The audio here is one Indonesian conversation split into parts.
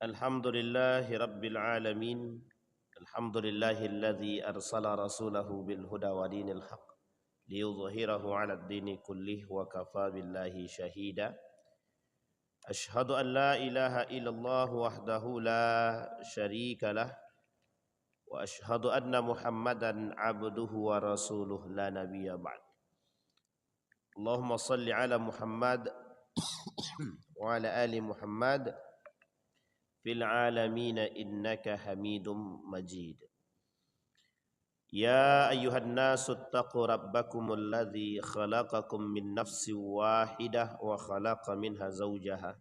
Alhamdulillahi Rabbil Alamin. Alhamdulillahilladzi arsala rasulahu bil huda wa dinil haq liyudhhirahu 'ala ad-dini kullih wa kafa billahi shahida. Ashhadu an la ilaha illallah wahdahu la syarika lah wa ashhadu anna Muhammadan 'abduhu wa rasuluh la nabiyya ba'd. Allahumma salli 'ala Muhammad wa 'ala ali Muhammad fil alamin innaka hamidum majid. Ya ayyuhan nasu taqu rabbakumul ladzi khalaqakum min nafsin wahidah wa khalaqa minha zawjaha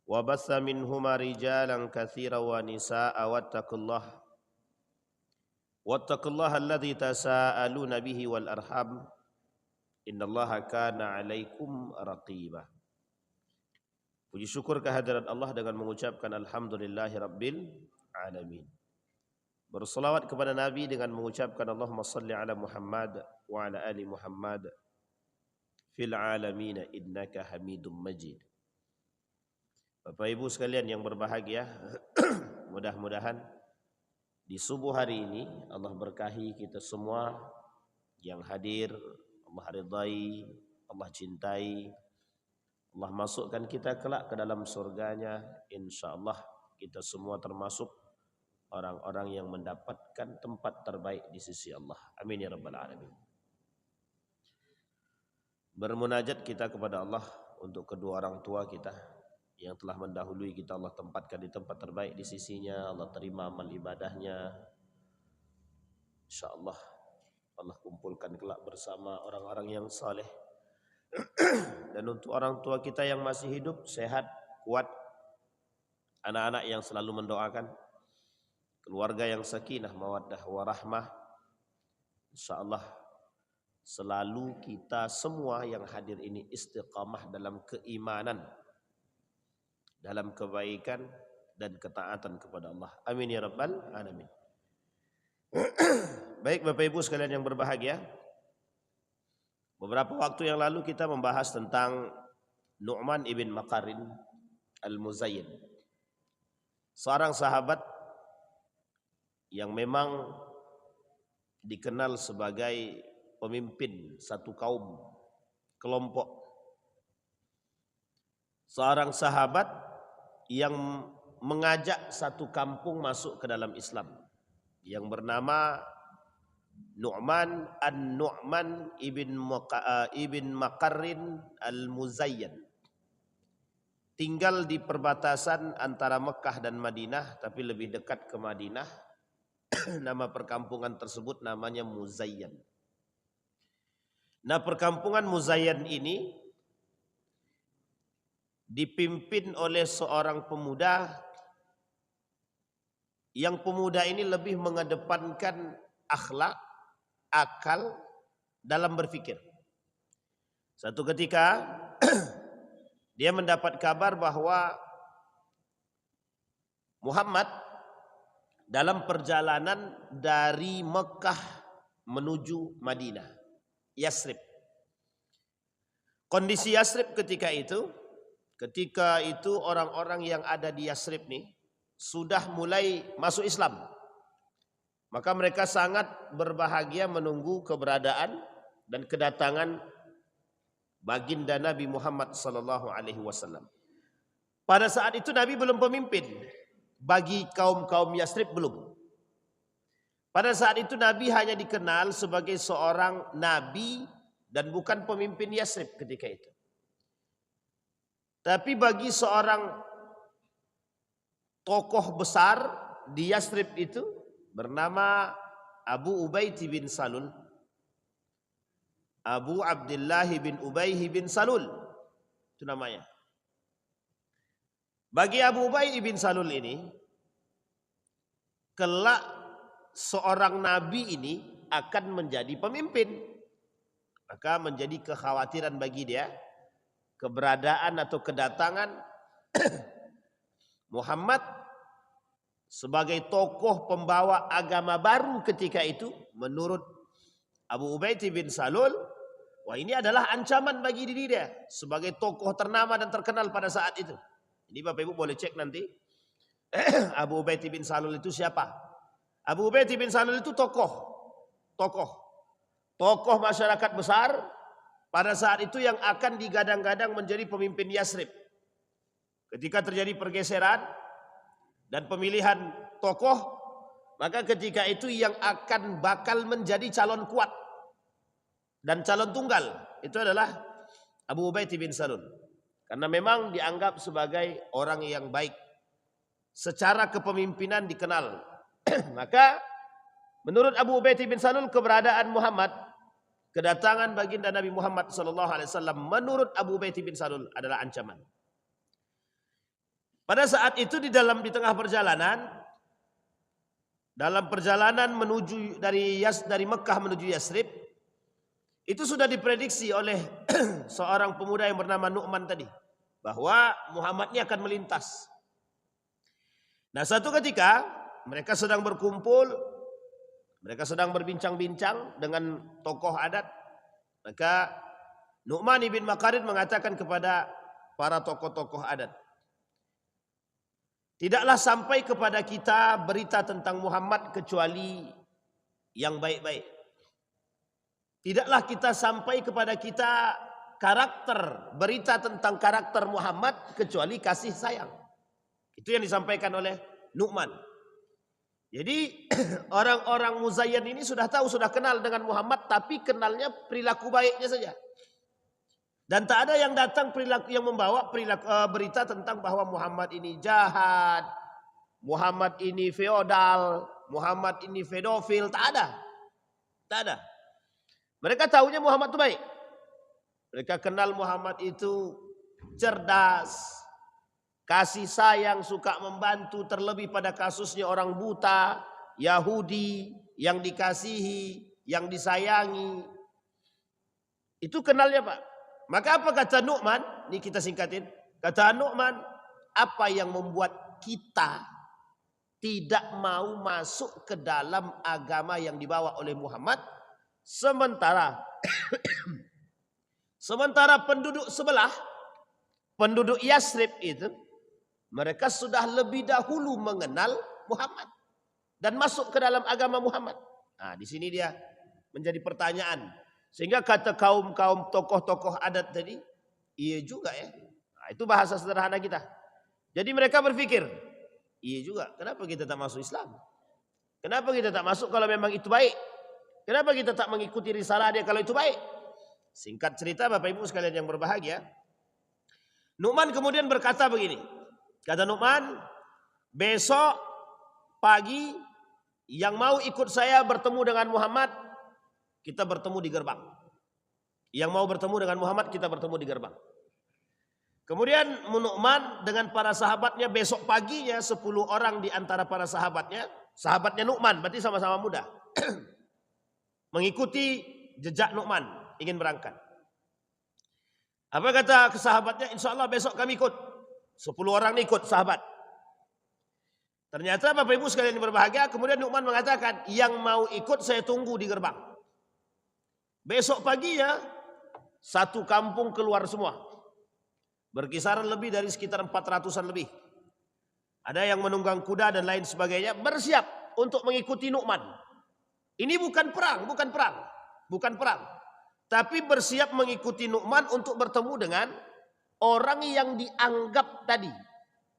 wa bassa minhuma rijalan katsiran wa nisaa'a wattaqullaha alladzi tasaaluna bihi wal arham innallaha kana 'alaikum raqiba. Puji syukur kehadirat Allah dengan mengucapkan Alhamdulillahi Rabbil Alamin. Berselawat kepada Nabi dengan mengucapkan Allahumma salli ala Muhammad wa ala ali Muhammad fil alamin innaka hamidum majid. Bapak Ibu sekalian yang berbahagia, mudah-mudahan di subuh hari ini Allah berkahi kita semua yang hadir, Allah ridai, Allah cintai, Allah masukkan kita kelak ke dalam surganya. InsyaAllah kita semua termasuk orang-orang yang mendapatkan tempat terbaik di sisi Allah. Amin ya Rabbal Alamin. Bermunajat kita kepada Allah untuk kedua orang tua kita yang telah mendahului kita. Allah tempatkan di tempat terbaik di sisinya. Allah terima amal ibadahnya. InsyaAllah Allah kumpulkan kelak bersama orang-orang yang saleh. Dan untuk orang tua kita yang masih hidup, sehat, kuat, anak-anak yang selalu mendoakan, keluarga yang sakinah, mawaddah, warahmah, insyaallah selalu kita semua yang hadir ini istiqamah dalam keimanan, dalam kebaikan dan ketaatan kepada Allah. Amin ya Rabbal Alamin. Baik Bapak Ibu sekalian yang berbahagia, beberapa waktu yang lalu kita membahas tentang Nu'man ibn Maqarrin al-Muzayyin, seorang sahabat yang memang dikenal sebagai pemimpin satu kaum, kelompok. Seorang sahabat yang mengajak satu kampung masuk ke dalam Islam, yang bernama Nu'man an-Nu'man ibn Maqarrin al-Muzayyin. Tinggal di perbatasan antara Mekah dan Madinah, tapi lebih dekat ke Madinah. Nama perkampungan tersebut namanya Muzayyin. Nah, perkampungan Muzayyin ini dipimpin oleh seorang pemuda, yang pemuda ini lebih mengedepankan akhlak, akal dalam berfikir. Satu ketika dia mendapat kabar bahwa Muhammad dalam perjalanan dari Mekah menuju Madinah, Yasrib. Kondisi Yasrib ketika itu orang-orang yang ada di Yasrib nih sudah mulai masuk Islam. Maka mereka sangat berbahagia menunggu keberadaan dan kedatangan baginda Nabi Muhammad SAW. Pada saat itu Nabi belum pemimpin, bagi kaum Yasrib belum. Pada saat itu Nabi hanya dikenal sebagai seorang Nabi dan bukan pemimpin Yasrib ketika itu. Tapi bagi seorang tokoh besar di Yasrib itu, bernama Abu Ubaid bin Salul, Abu Abdullah bin Ubay bin Salul, itu namanya. Bagi Abu Ubaid bin Salul ini, kelak seorang nabi ini akan menjadi pemimpin. Maka menjadi kekhawatiran bagi dia keberadaan atau kedatangan Muhammad sebagai tokoh pembawa agama baru ketika itu. Menurut Abu Ubaid bin Salul, wah ini adalah ancaman bagi diri dia sebagai tokoh ternama dan terkenal pada saat itu. Ini Bapak Ibu boleh cek nanti Abu Ubaidah bin Salul itu siapa? Abu Ubaidah bin Salul itu tokoh masyarakat besar pada saat itu yang akan digadang-gadang menjadi pemimpin Yasrib. Ketika terjadi pergeseran dan pemilihan tokoh, maka ketika itu yang akan bakal menjadi calon kuat dan calon tunggal itu adalah Abu Ubaidah bin Salul. Karena memang dianggap sebagai orang yang baik. Secara kepemimpinan dikenal. Maka menurut Abu Ubaidah bin Salul, keberadaan Muhammad, kedatangan baginda Nabi Muhammad SAW, menurut Abu Ubaidah bin Salul adalah ancaman. Pada saat itu di tengah perjalanan, dalam perjalanan menuju dari Mekah menuju Yasrib, itu sudah diprediksi oleh seorang pemuda yang bernama Nu'man tadi, bahwa Muhammad ini akan melintas. Nah, satu ketika mereka sedang berkumpul, mereka sedang berbincang-bincang dengan tokoh adat, maka Nu'man ibn Makarin mengatakan kepada para tokoh-tokoh adat, tidaklah sampai kepada kita berita tentang Muhammad kecuali yang baik-baik. Tidaklah kita sampai kepada kita berita tentang karakter Muhammad kecuali kasih sayang. Itu yang disampaikan oleh Nu'man. Jadi orang-orang Muzayyan ini sudah tahu, sudah kenal dengan Muhammad, tapi kenalnya perilaku baiknya saja. Dan tak ada yang datang yang membawa berita tentang bahwa Muhammad ini jahat, Muhammad ini feodal, Muhammad ini pedofil, tak ada. Tak ada. Mereka tahunya Muhammad itu baik. Mereka kenal Muhammad itu cerdas, kasih sayang, suka membantu, terlebih pada kasusnya orang buta, Yahudi, yang dikasihi, yang disayangi. Itu kenalnya, Pak. Maka apa kata Nu'man? Ini kita singkatin. Kata Nu'man, apa yang membuat kita tidak mau masuk ke dalam agama yang dibawa oleh Muhammad, sementara penduduk sebelah, penduduk Yasrib itu, mereka sudah lebih dahulu mengenal Muhammad dan masuk ke dalam agama Muhammad. Nah, di sini dia menjadi pertanyaan. Sehingga kata kaum tokoh-tokoh adat tadi, iya juga ya. Nah, itu bahasa sederhana kita. Jadi mereka berpikir, iya juga, kenapa kita tak masuk Islam? Kenapa kita tak masuk kalau memang itu baik? Kenapa kita tak mengikuti risalah dia kalau itu baik? Singkat cerita Bapak Ibu sekalian yang berbahagia, Nu'man kemudian berkata begini. Kata Nu'man, besok pagi yang mau ikut saya bertemu dengan Muhammad, kita bertemu di gerbang. Yang mau bertemu dengan Muhammad, kita bertemu di gerbang. Kemudian Nu'man dengan para sahabatnya besok paginya 10 orang di antara para sahabatnya Nu'man, berarti sama-sama muda, mengikuti jejak Nu'man, ingin berangkat. Apa kata ke sahabatnya? Insya Allah besok kami ikut. 10 orang ikut sahabat. Ternyata Bapak Ibu sekalian berbahagia, kemudian Nu'man mengatakan, yang mau ikut saya tunggu di gerbang. Besok paginya satu kampung keluar semua. Berkisaran lebih dari sekitar 400-an lebih. Ada yang menunggang kuda dan lain sebagainya, bersiap untuk mengikuti Nu'man. Ini bukan perang. Tapi bersiap mengikuti Nu'man untuk bertemu dengan orang yang dianggap tadi.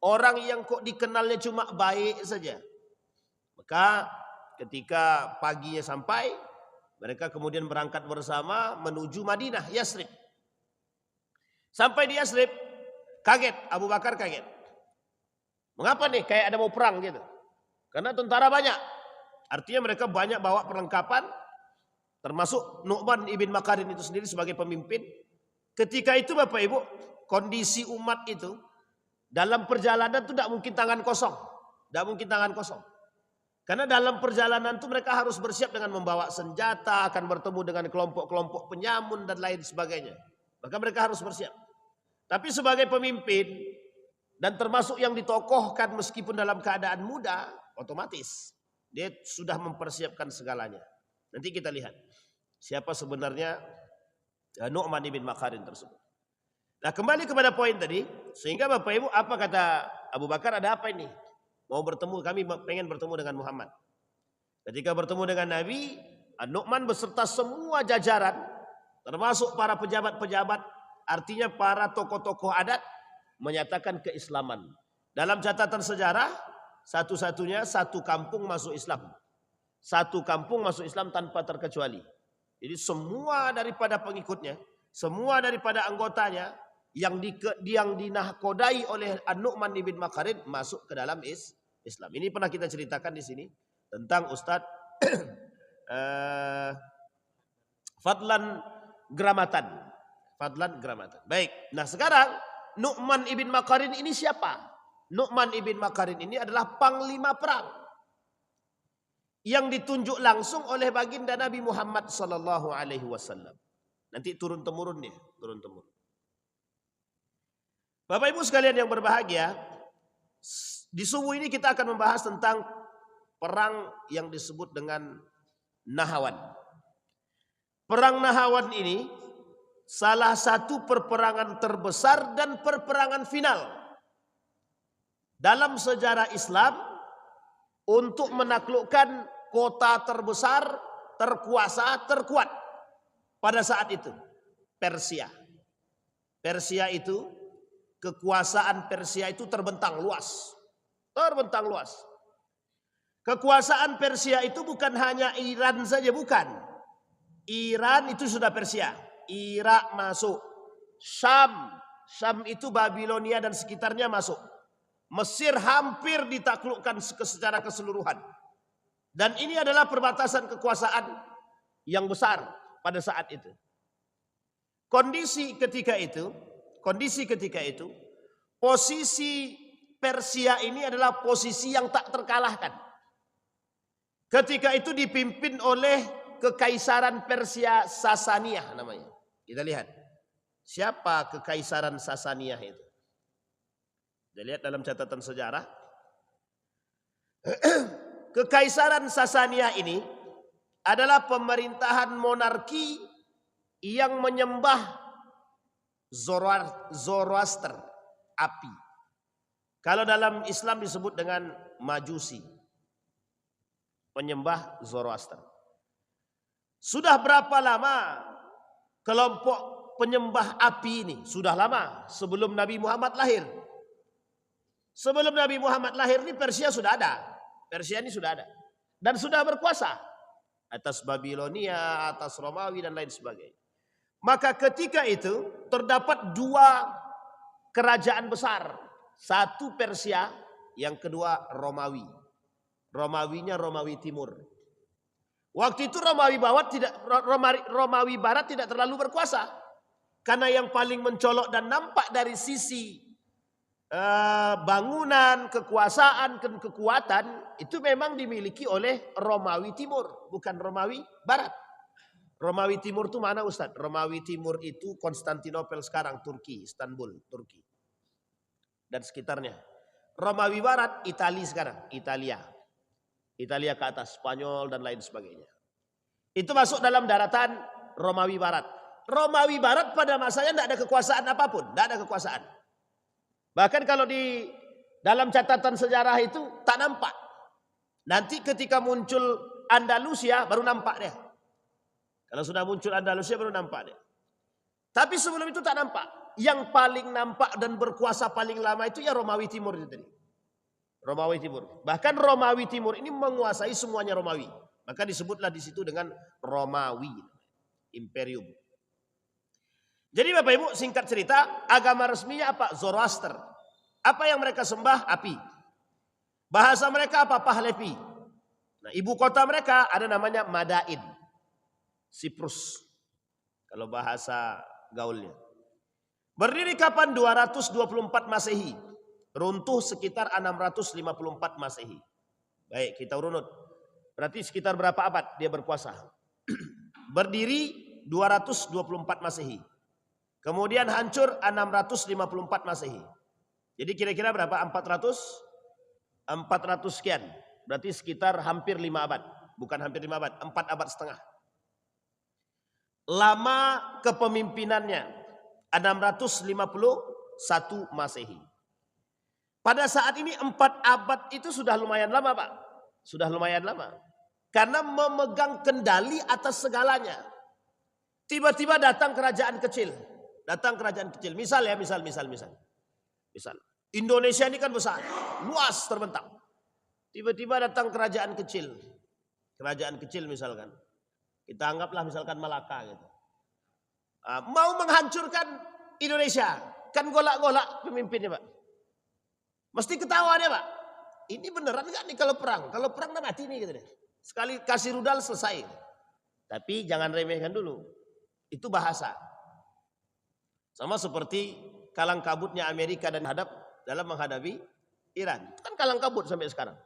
Orang yang kok dikenalnya cuma baik saja. Maka ketika paginya sampai, mereka kemudian berangkat bersama menuju Madinah, Yasrib. Sampai di Yasrib, kaget, Abu Bakar kaget. Mengapa nih kayak ada mau perang gitu? Karena tentara banyak. Artinya mereka banyak bawa perlengkapan, termasuk Nu'man ibn Makarin itu sendiri sebagai pemimpin. Ketika itu Bapak Ibu, kondisi umat itu dalam perjalanan itu tidak mungkin tangan kosong. Tidak mungkin tangan kosong. Karena dalam perjalanan itu mereka harus bersiap dengan membawa senjata, akan bertemu dengan kelompok-kelompok penyamun dan lain sebagainya. Maka mereka harus bersiap. Tapi sebagai pemimpin dan termasuk yang ditokohkan meskipun dalam keadaan muda, otomatis dia sudah mempersiapkan segalanya. Nanti kita lihat siapa sebenarnya Nu'man ibn Makarin tersebut. Nah, kembali kepada poin tadi, sehingga Bapak Ibu, apa kata Abu Bakar, ada apa ini? Kami pengen bertemu dengan Muhammad. Ketika bertemu dengan Nabi, An-Nu'man beserta semua jajaran, termasuk para pejabat-pejabat, artinya para tokoh-tokoh adat, menyatakan keislaman. Dalam catatan sejarah, satu-satunya satu kampung masuk Islam. Satu kampung masuk Islam tanpa terkecuali. Jadi semua daripada pengikutnya, semua daripada anggotanya yang dinahkodai oleh An-Nu'man ibn Makarin masuk ke dalam Islam. Ini pernah kita ceritakan di sini tentang Ustadz Fadlan Gramatan. Baik. Nah sekarang Nu'man ibn Makarin ini siapa? Nu'man ibn Makarin ini adalah panglima perang yang ditunjuk langsung oleh baginda Nabi Muhammad sallallahu alaihi wasallam. Nanti turun temurun. Bapak Ibu sekalian yang berbahagia, di subuh ini kita akan membahas tentang perang yang disebut dengan Nahawan. Perang Nahawan ini salah satu perperangan terbesar dan perperangan final dalam sejarah Islam untuk menaklukkan kota terbesar, terkuasa, terkuat pada saat itu, Persia. Kekuasaan Persia itu terbentang luas. Kekuasaan Persia itu bukan hanya Iran saja, bukan. Iran itu sudah Persia. Irak masuk. Syam itu Babilonia dan sekitarnya masuk. Mesir hampir ditaklukkan secara keseluruhan. Dan ini adalah perbatasan kekuasaan yang besar pada saat itu. Kondisi ketika itu, posisi Persia ini adalah posisi yang tak terkalahkan. Ketika itu dipimpin oleh Kekaisaran Persia Sasaniyah namanya. Kita lihat. Siapa Kekaisaran Sasaniyah itu? Kita lihat dalam catatan sejarah. Kekaisaran Sasaniyah ini adalah pemerintahan monarki yang menyembah Zoroaster, api. Kalau dalam Islam disebut dengan Majusi, penyembah Zoroaster. Sudah berapa lama kelompok penyembah api ini? Sudah lama, sebelum Nabi Muhammad lahir. Sebelum Nabi Muhammad lahir ini Persia sudah ada. Persia ini sudah ada. Dan sudah berkuasa atas Babilonia, atas Romawi dan lain sebagainya. Maka ketika itu terdapat dua kerajaan besar. Satu Persia, yang kedua Romawi. Romawinya Romawi Timur. Waktu itu Romawi Barat tidak terlalu berkuasa. Karena yang paling mencolok dan nampak dari sisi bangunan, kekuasaan, kekuatan itu memang dimiliki oleh Romawi Timur, bukan Romawi Barat. Romawi Timur itu mana Ustaz? Romawi Timur itu Konstantinopel sekarang, Turki, Istanbul, Turki. Dan sekitarnya. Romawi Barat, Italia sekarang, Italia ke atas, Spanyol dan lain sebagainya. Itu masuk dalam daratan Romawi Barat. Romawi Barat pada masanya tidak ada kekuasaan apapun, tidak ada kekuasaan. Bahkan kalau di dalam catatan sejarah itu tak nampak. Nanti ketika muncul Andalusia baru nampak dia. Kalau sudah muncul Andalusia baru nampak dia. Tapi sebelum itu tak nampak. Yang paling nampak dan berkuasa paling lama itu ya Romawi Timur itu tadi. Romawi Timur. Bahkan Romawi Timur ini menguasai semuanya Romawi. Maka disebutlah di situ dengan Romawi, Imperium. Jadi Bapak Ibu singkat cerita, agama resminya apa? Zoroaster. Apa yang mereka sembah? Api. Bahasa mereka apa? Pahlavi. Nah, ibu kota mereka ada namanya Madain. Siprus. Kalau bahasa gaulnya. Berdiri kapan? 224 Masehi. Runtuh sekitar 654 Masehi. Baik, kita urut. Berarti sekitar berapa abad dia berkuasa? Berdiri 224 Masehi. Kemudian hancur 654 Masehi. Jadi kira-kira berapa? 400 sekian. Berarti sekitar hampir 5 abad. Bukan hampir 5 abad, 4 abad setengah. Lama kepemimpinannya 651 Masehi. Pada saat ini 4 abad itu sudah lumayan lama Pak. Sudah lumayan lama. Karena memegang kendali atas segalanya. Tiba-tiba datang kerajaan kecil. Datang kerajaan kecil. Misal ya, misal. Indonesia ini kan besar. Luas terbentang. Tiba-tiba datang kerajaan kecil. Kerajaan kecil misalkan. Kita anggaplah misalkan Malaka gitu. Mau menghancurkan Indonesia. Kan golak-golak pemimpinnya Pak. Mesti ketawa dia Pak. Ini beneran gak nih kalau perang? Kalau perang udah mati nih gitu deh. Sekali kasih rudal selesai. Tapi jangan remehkan dulu. Itu bahasa. Sama seperti kalang kabutnya Amerika dan dalam menghadapi Iran. Itu kan kalang kabut sampai sekarang.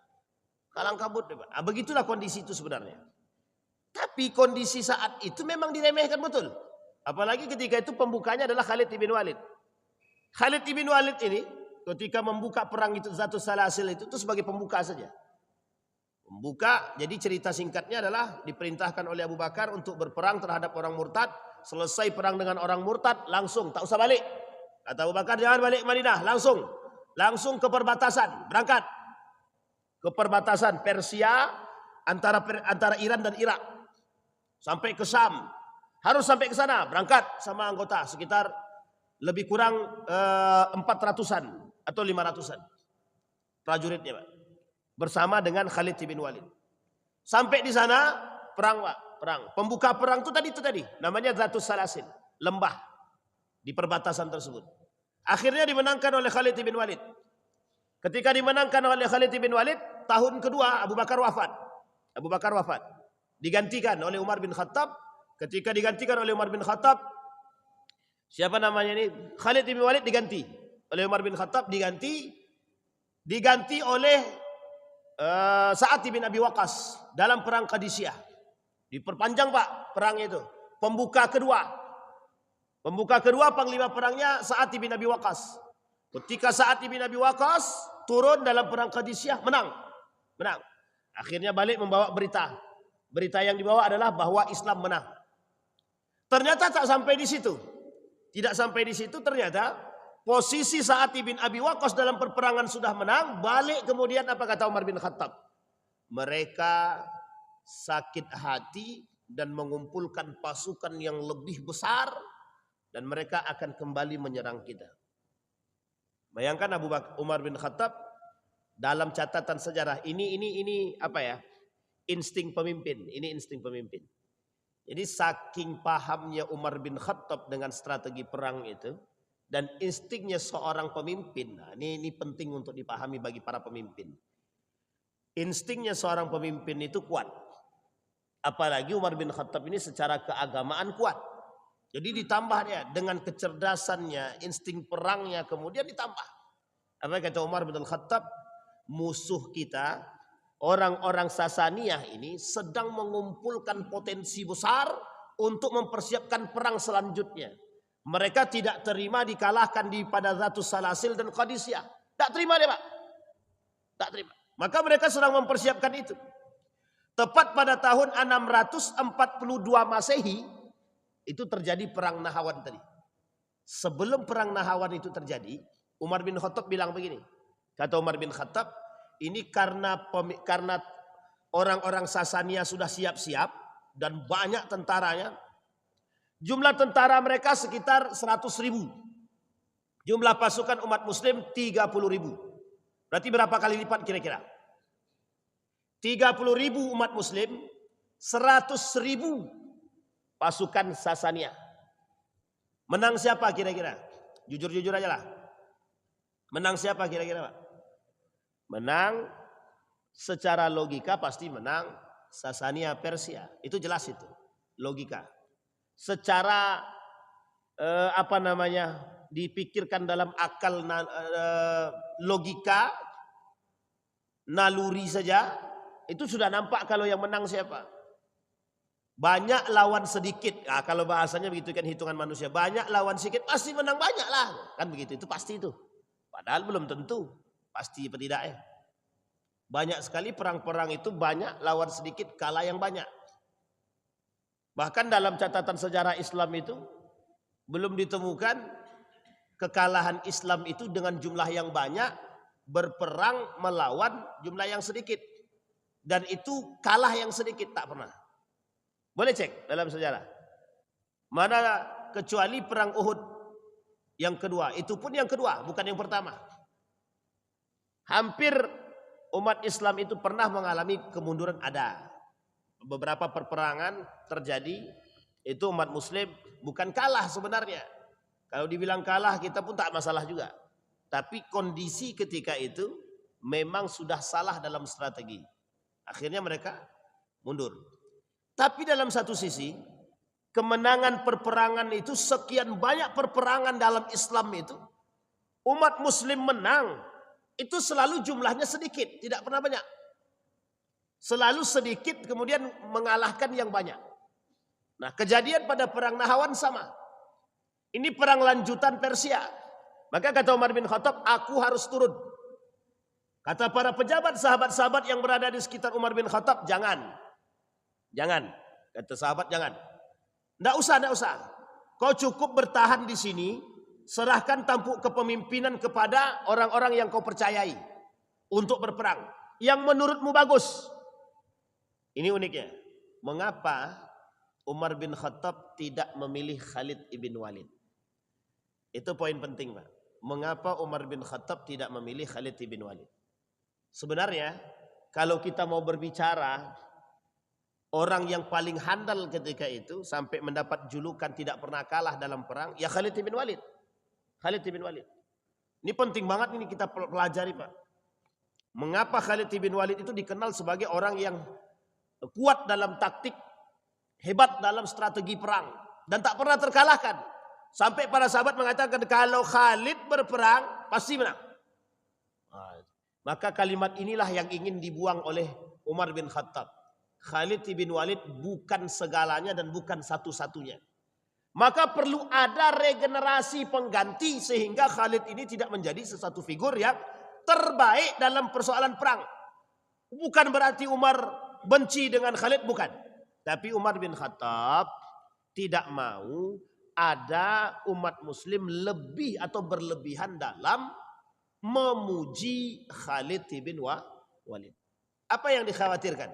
Kalang kabut. Begitulah kondisi itu sebenarnya. Tapi kondisi saat itu memang diremehkan betul. Apalagi ketika itu pembukanya adalah Khalid ibn Walid. Khalid ibn Walid ini ketika membuka perang itu Zatus Salasil itu sebagai pembuka saja. Pembuka, jadi cerita singkatnya adalah diperintahkan oleh Abu Bakar untuk berperang terhadap orang murtad. Selesai perang dengan orang murtad, langsung tak usah balik. Kata Abu Bakar, jangan balik Madinah, langsung ke perbatasan, berangkat ke perbatasan Persia antara Iran dan Irak sampai ke Syam. Harus sampai ke sana, berangkat sama anggota sekitar lebih kurang 400-an atau 500-an prajuritnya Pak. Bersama dengan Khalid bin Walid. Sampai di sana perang Pak, perang. Pembuka perang itu tadi namanya Zatus Salasil, lembah di perbatasan tersebut. Akhirnya dimenangkan oleh Khalid bin Walid. Ketika dimenangkan oleh Khalid bin Walid, tahun kedua Abu Bakar wafat. Digantikan oleh Umar bin Khattab. Ketika digantikan oleh Umar bin Khattab, siapa namanya ini? Khalid bin Walid diganti oleh Umar bin Khattab, diganti oleh Sa'ad bin Abi Waqqas dalam perang Qadisiyah. Diperpanjang Pak perangnya itu. Pembuka kedua panglima perangnya Sa'ad bin Abi Waqqas. Ketika Sa'ad bin Abi Waqqas turun dalam perang Qadisiyah, menang. Akhirnya balik membawa berita. Berita yang dibawa adalah bahwa Islam menang. Ternyata tak sampai di situ. Tidak sampai di situ, ternyata posisi Sa'ad bin Abi Waqqas dalam perperangan sudah menang. Balik kemudian apa kata Umar bin Khattab? Mereka sakit hati dan mengumpulkan pasukan yang lebih besar. Dan mereka akan kembali menyerang kita. Bayangkan Umar bin Khattab dalam catatan sejarah. Ini apa ya? Insting pemimpin. Ini insting pemimpin. Jadi saking pahamnya Umar bin Khattab dengan strategi perang itu. Dan instingnya seorang pemimpin. Nah, ini penting untuk dipahami bagi para pemimpin. Instingnya seorang pemimpin itu kuat. Apalagi Umar bin Khattab ini secara keagamaan kuat. Jadi ditambah dia dengan kecerdasannya, insting perangnya kemudian ditambah. Apa kata Umar bin Khattab? Musuh kita, orang-orang Sasaniyah ini sedang mengumpulkan potensi besar untuk mempersiapkan perang selanjutnya. Mereka tidak terima dikalahkan pada Zatus Salasil dan Qadisiyah. Tak terima dia Pak. Tak terima. Maka mereka sedang mempersiapkan itu. Tepat pada tahun 642 Masehi itu terjadi perang Nahawan tadi. Sebelum perang Nahawan itu terjadi, Umar bin Khattab bilang begini. Kata Umar bin Khattab, ini karena orang-orang Sasaniyah sudah siap-siap dan banyak tentaranya. Jumlah tentara mereka sekitar 100.000. Jumlah pasukan umat muslim 30.000. Berarti berapa kali lipat kira-kira? 30.000 umat muslim, 100.000 pasukan Sasaniyah. Menang siapa kira-kira? Jujur-jujur aja lah. Menang siapa kira-kira Pak? Menang secara logika pasti menang Sasaniyah Persia. Itu jelas itu. Logika. Secara dipikirkan dalam akal logika naluri saja itu sudah nampak kalau yang menang siapa. Banyak lawan sedikit. Nah, kalau bahasanya begitu kan hitungan manusia. Banyak lawan sedikit pasti menang banyak lah. Kan begitu, itu pasti itu. Padahal belum tentu. Pasti apa tidak ya. Banyak sekali perang-perang itu banyak lawan sedikit kalah yang banyak. Bahkan dalam catatan sejarah Islam itu belum ditemukan kekalahan Islam itu dengan jumlah yang banyak berperang melawan jumlah yang sedikit. Dan itu kalah yang sedikit, tak pernah. Boleh cek dalam sejarah. Mana kecuali perang Uhud yang kedua. Itu pun yang kedua, bukan yang pertama. Hampir umat Islam itu pernah mengalami kemunduran, ada. Beberapa perperangan terjadi, itu umat muslim bukan kalah sebenarnya. Kalau dibilang kalah kita pun tak masalah juga. Tapi kondisi ketika itu memang sudah salah dalam strategi. Akhirnya mereka mundur. Tapi dalam satu sisi, kemenangan perperangan itu, sekian banyak perperangan dalam Islam itu, umat muslim menang, itu selalu jumlahnya sedikit, tidak pernah banyak. Selalu sedikit kemudian mengalahkan yang banyak. Nah, kejadian pada perang Nahrawan sama. Ini perang lanjutan Persia. Maka kata Umar bin Khattab, aku harus turun. Kata para pejabat, sahabat-sahabat yang berada di sekitar Umar bin Khattab, jangan. Jangan. Kata sahabat, jangan. Nggak usah. Kau cukup bertahan di sini, serahkan tampuk kepemimpinan kepada orang-orang yang kau percayai untuk berperang. Yang menurutmu bagus. Ini uniknya. Mengapa Umar bin Khattab tidak memilih Khalid ibn Walid? Itu poin penting, Pak. Mengapa Umar bin Khattab tidak memilih Khalid ibn Walid? Sebenarnya kalau kita mau berbicara orang yang paling handal ketika itu sampai mendapat julukan tidak pernah kalah dalam perang, ya Khalid ibn Walid. Khalid ibn Walid. Ini penting banget ini kita pelajari, Pak. Mengapa Khalid ibn Walid itu dikenal sebagai orang yang kuat dalam taktik, hebat dalam strategi perang, dan tak pernah terkalahkan. Sampai para sahabat mengatakan kalau Khalid berperang pasti menang. Maka kalimat inilah yang ingin dibuang oleh Umar bin Khattab. Khalid ibn Walid bukan segalanya dan bukan satu-satunya. Maka perlu ada regenerasi pengganti sehingga Khalid ini tidak menjadi sesuatu figur yang terbaik dalam persoalan perang. Bukan berarti Umar benci dengan Khalid, bukan. Tapi Umar bin Khattab tidak mau ada umat muslim lebih atau berlebihan dalam memuji Khalid bin Walid. Apa yang dikhawatirkan?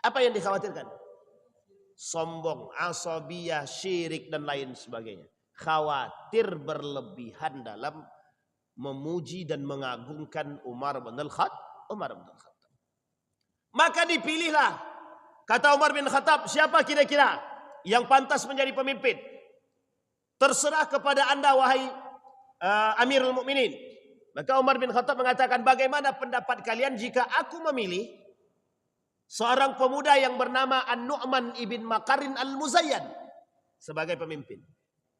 Apa yang dikhawatirkan? Sombong, asabiyah, syirik dan lain sebagainya. Khawatir berlebihan dalam memuji dan mengagungkan Umar bin Khattab. Maka dipilihlah, kata Umar bin Khattab, siapa kira-kira yang pantas menjadi pemimpin? Terserah kepada anda wahai Amirul Mukminin. Maka Umar bin Khattab mengatakan, bagaimana pendapat kalian jika aku memilih seorang pemuda yang bernama An-Nu'man ibn Makarin al-Muzayyan sebagai pemimpin?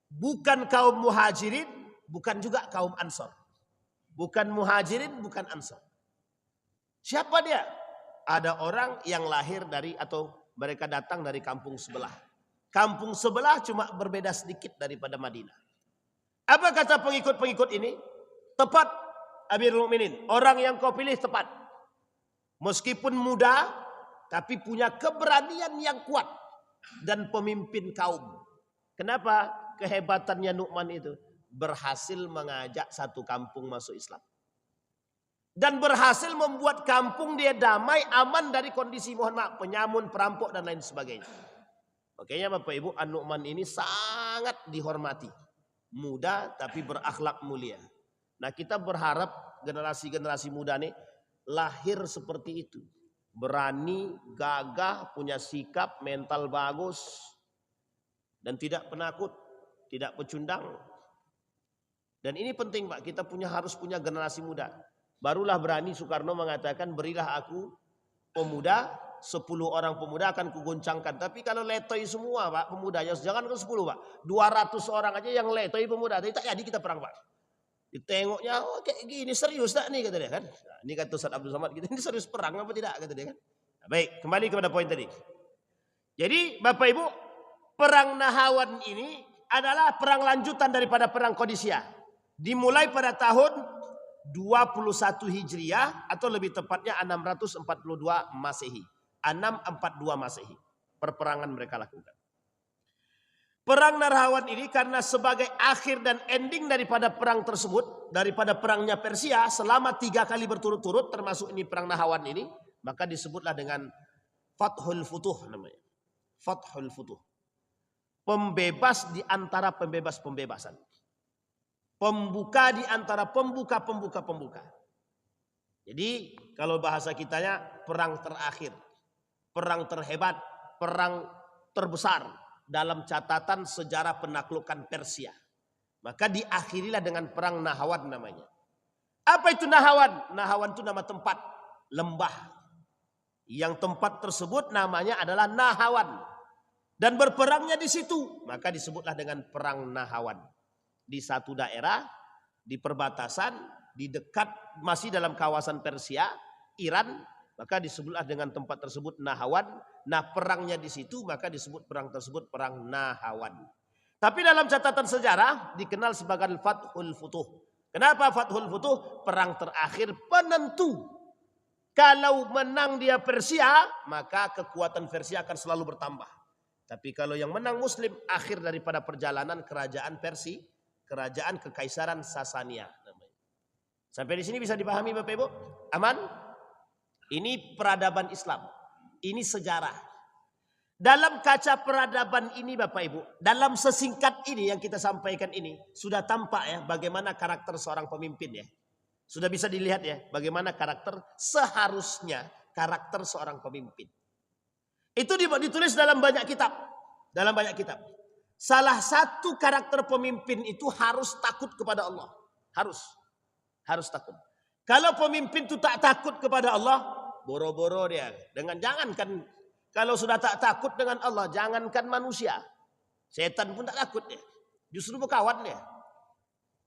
Bukan kaum muhajirin, bukan juga kaum ansor. Bukan muhajirin, bukan ansor. Siapa dia? Ada orang yang lahir dari atau mereka datang dari kampung sebelah. Kampung sebelah cuma berbeda sedikit daripada Madinah. Apa kata pengikut-pengikut ini? Tepat, Amirul Mukminin. Orang yang kau pilih tepat. Meskipun muda, tapi punya keberanian yang kuat. Dan pemimpin kaum. Kenapa kehebatannya Nu'man itu? Berhasil mengajak satu kampung masuk Islam. Dan berhasil membuat kampung dia damai, aman dari kondisi, mohon maaf, penyamun, perampok dan lain sebagainya. Makanya Bapak Ibu, An-Nu'man ini sangat dihormati. Muda tapi berakhlak mulia. Nah, kita berharap generasi-generasi muda nih lahir seperti itu. Berani, gagah, punya sikap, mental bagus. Dan tidak penakut, tidak pecundang. Dan ini penting, Pak, kita harus punya generasi muda. Barulah berani Soekarno mengatakan, berilah aku pemuda, 10 orang pemuda akan kugoncangkan. Tapi kalau letoy semua, Pak, pemudanya, jangan kan 10, Pak. 200 orang aja yang letoy pemuda. Tapi tak jadi kita perang, Pak. Ditengoknya, oh kayak gini, serius tak nih, kata dia kan. Nah, ini kata Ustaz Abdul Somad, ini serius perang apa tidak, kata dia kan. Nah, baik, kembali kepada poin tadi. Jadi Bapak Ibu, perang Nahrawan ini adalah perang lanjutan daripada perang Qadisiyah. Dimulai pada tahun 21 Hijriah atau lebih tepatnya 642 Masehi. 642 Masehi. Perperangan mereka lakukan. Perang Nahrawan ini karena sebagai akhir dan ending daripada perang tersebut, daripada perangnya Persia selama 3 kali berturut-turut, termasuk ini perang Nahrawan ini, maka disebutlah dengan Fathul Futuh namanya. Fathul Futuh. Pembebas di antara pembebas-pembebasan. Pembuka di antara pembuka-pembuka. Jadi kalau bahasa kitanya perang terakhir, perang terhebat, perang terbesar dalam catatan sejarah penaklukan Persia. Maka diakhirilah dengan perang Nahrawan namanya. Apa itu Nahrawan? Nahrawan itu nama tempat, lembah. Yang tempat tersebut namanya adalah Nahrawan. Dan berperangnya di situ. Maka disebutlah dengan perang Nahrawan. Di satu daerah, di perbatasan, di dekat, masih dalam kawasan Persia, Iran, maka disebutlah dengan tempat tersebut Nahrawan. Nah perangnya di situ maka disebut perang tersebut perang Nahrawan. Tapi dalam catatan sejarah dikenal sebagai Fathul Futuh. Kenapa Fathul Futuh? Perang terakhir penentu. Kalau menang dia Persia maka kekuatan Persia akan selalu bertambah. Tapi kalau yang menang Muslim akhir daripada perjalanan kerajaan Persia, kerajaan Kekaisaran Sasania. Sampai di sini bisa dipahami Bapak Ibu? Aman? Ini peradaban Islam. Ini sejarah. Dalam kaca peradaban ini Bapak Ibu, dalam sesingkat ini yang kita sampaikan ini, sudah tampak ya bagaimana karakter seorang pemimpin ya. Sudah bisa dilihat ya bagaimana karakter seharusnya karakter seorang pemimpin. Itu ditulis dalam banyak kitab. Dalam banyak kitab. Salah satu karakter pemimpin itu harus takut kepada Allah. Harus takut. Kalau pemimpin itu tak takut kepada Allah, boro-boro dia. Jangankan kalau sudah tak takut dengan Allah, jangankan manusia. Setan pun tak takut dia. Justru berkawan dia.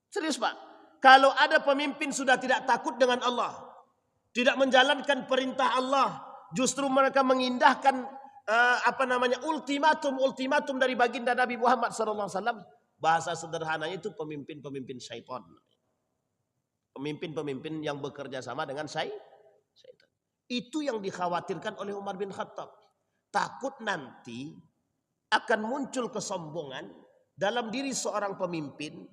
Serius Pak. Kalau ada pemimpin sudah tidak takut dengan Allah, tidak menjalankan perintah Allah, justru mereka mengindahkan ultimatum dari baginda Nabi Muhammad SAW. Bahasa sederhananya itu pemimpin-pemimpin syaitan. Pemimpin-pemimpin yang bekerja sama dengan syaitan. Itu yang dikhawatirkan oleh Umar bin Khattab. Takut nanti akan muncul kesombongan dalam diri seorang pemimpin,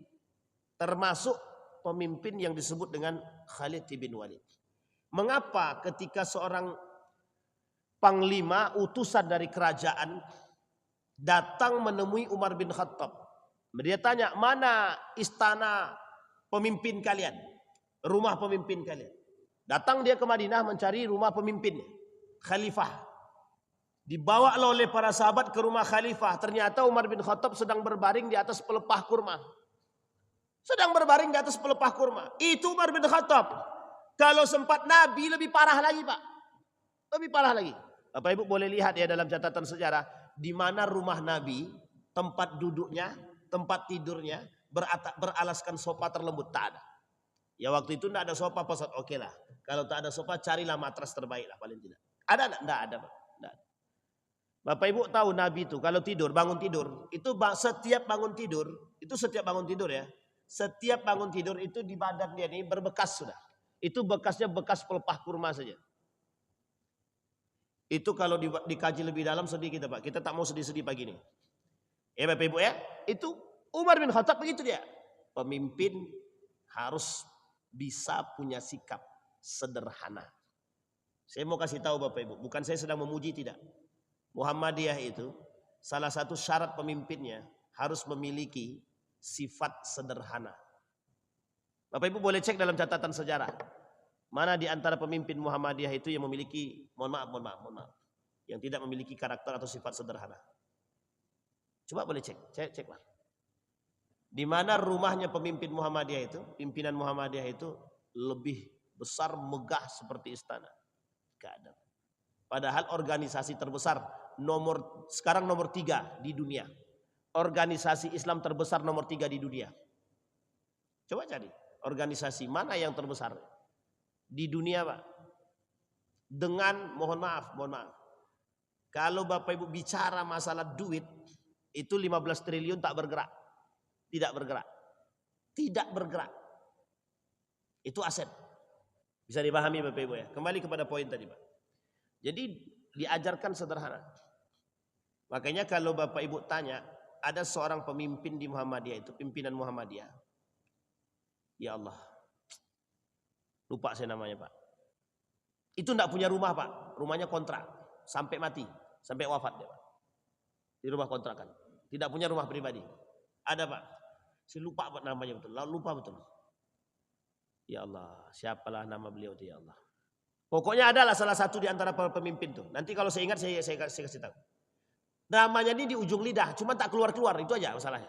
termasuk pemimpin yang disebut dengan Khalid bin Walid. Mengapa ketika seorang panglima utusan dari kerajaan datang menemui Umar bin Khattab, dia tanya, mana istana pemimpin kalian? Rumah pemimpin kalian. Datang dia ke Madinah mencari rumah pemimpin, khalifah. Dibawa oleh para sahabat ke rumah khalifah. Ternyata Umar bin Khattab sedang berbaring di atas pelepah kurma. Itu Umar bin Khattab. Kalau sempat Nabi lebih parah lagi Pak. Lebih parah lagi. Bapak Ibu boleh lihat ya dalam catatan sejarah. Di mana rumah Nabi, tempat duduknya, tempat tidurnya, beralaskan sofa terlembut. Tak ada. Ya waktu itu tidak ada sofa, Pak. Oke lah. Kalau tak ada sofa, carilah matras terbaik lah paling tidak. Ada enggak? Tidak ada Pak. Bapak Ibu tahu Nabi itu kalau tidur, bangun tidur, itu setiap bangun tidur ya. Setiap bangun tidur itu di badan dia ini berbekas sudah. Itu bekasnya bekas pelepah kurma saja. Itu kalau dikaji lebih dalam sedih kita Pak. Kita tak mau sedih-sedih pagi ini. Ya Bapak Ibu ya. Itu Umar bin Khattab begitu dia. Pemimpin harus bisa punya sikap sederhana. Saya mau kasih tahu Bapak Ibu. Bukan saya sedang memuji, tidak. Muhammadiyah itu salah satu syarat pemimpinnya harus memiliki sifat sederhana. Bapak Ibu boleh cek dalam catatan sejarah. Mana di antara pemimpin Muhammadiyah itu yang memiliki, mohon maaf, yang tidak memiliki karakter atau sifat sederhana. Coba boleh cek lah. Di mana rumahnya pemimpin Muhammadiyah itu, pimpinan Muhammadiyah itu lebih besar, megah seperti istana. Gak ada. Padahal organisasi terbesar sekarang nomor 3 di dunia. Organisasi Islam terbesar nomor 3 di dunia. Coba cari organisasi mana yang terbesar di dunia Pak. Dengan mohon maaf. Kalau Bapak Ibu bicara masalah duit, itu 15 triliun tak bergerak. Tidak bergerak. Itu aset. Bisa dipahami Bapak Ibu ya. Kembali kepada poin tadi Pak. Jadi diajarkan sederhana. Makanya kalau Bapak Ibu tanya, ada seorang pemimpin di Muhammadiyah itu, pimpinan Muhammadiyah. Ya Allah, lupa saya namanya Pak. Itu enggak punya rumah Pak, rumahnya kontrak sampai mati, sampai wafat dia Pak. Di rumah kontrakan, tidak punya rumah pribadi. Ada Pak, saya lupa Pak namanya betul, lupa betul. Ya Allah, siapalah nama beliau itu ya Allah. Pokoknya adalah salah satu di antara para pemimpin tuh. Nanti kalau saya ingat saya kasih tahu. Namanya ini di ujung lidah, cuma tak keluar-keluar, itu aja masalahnya.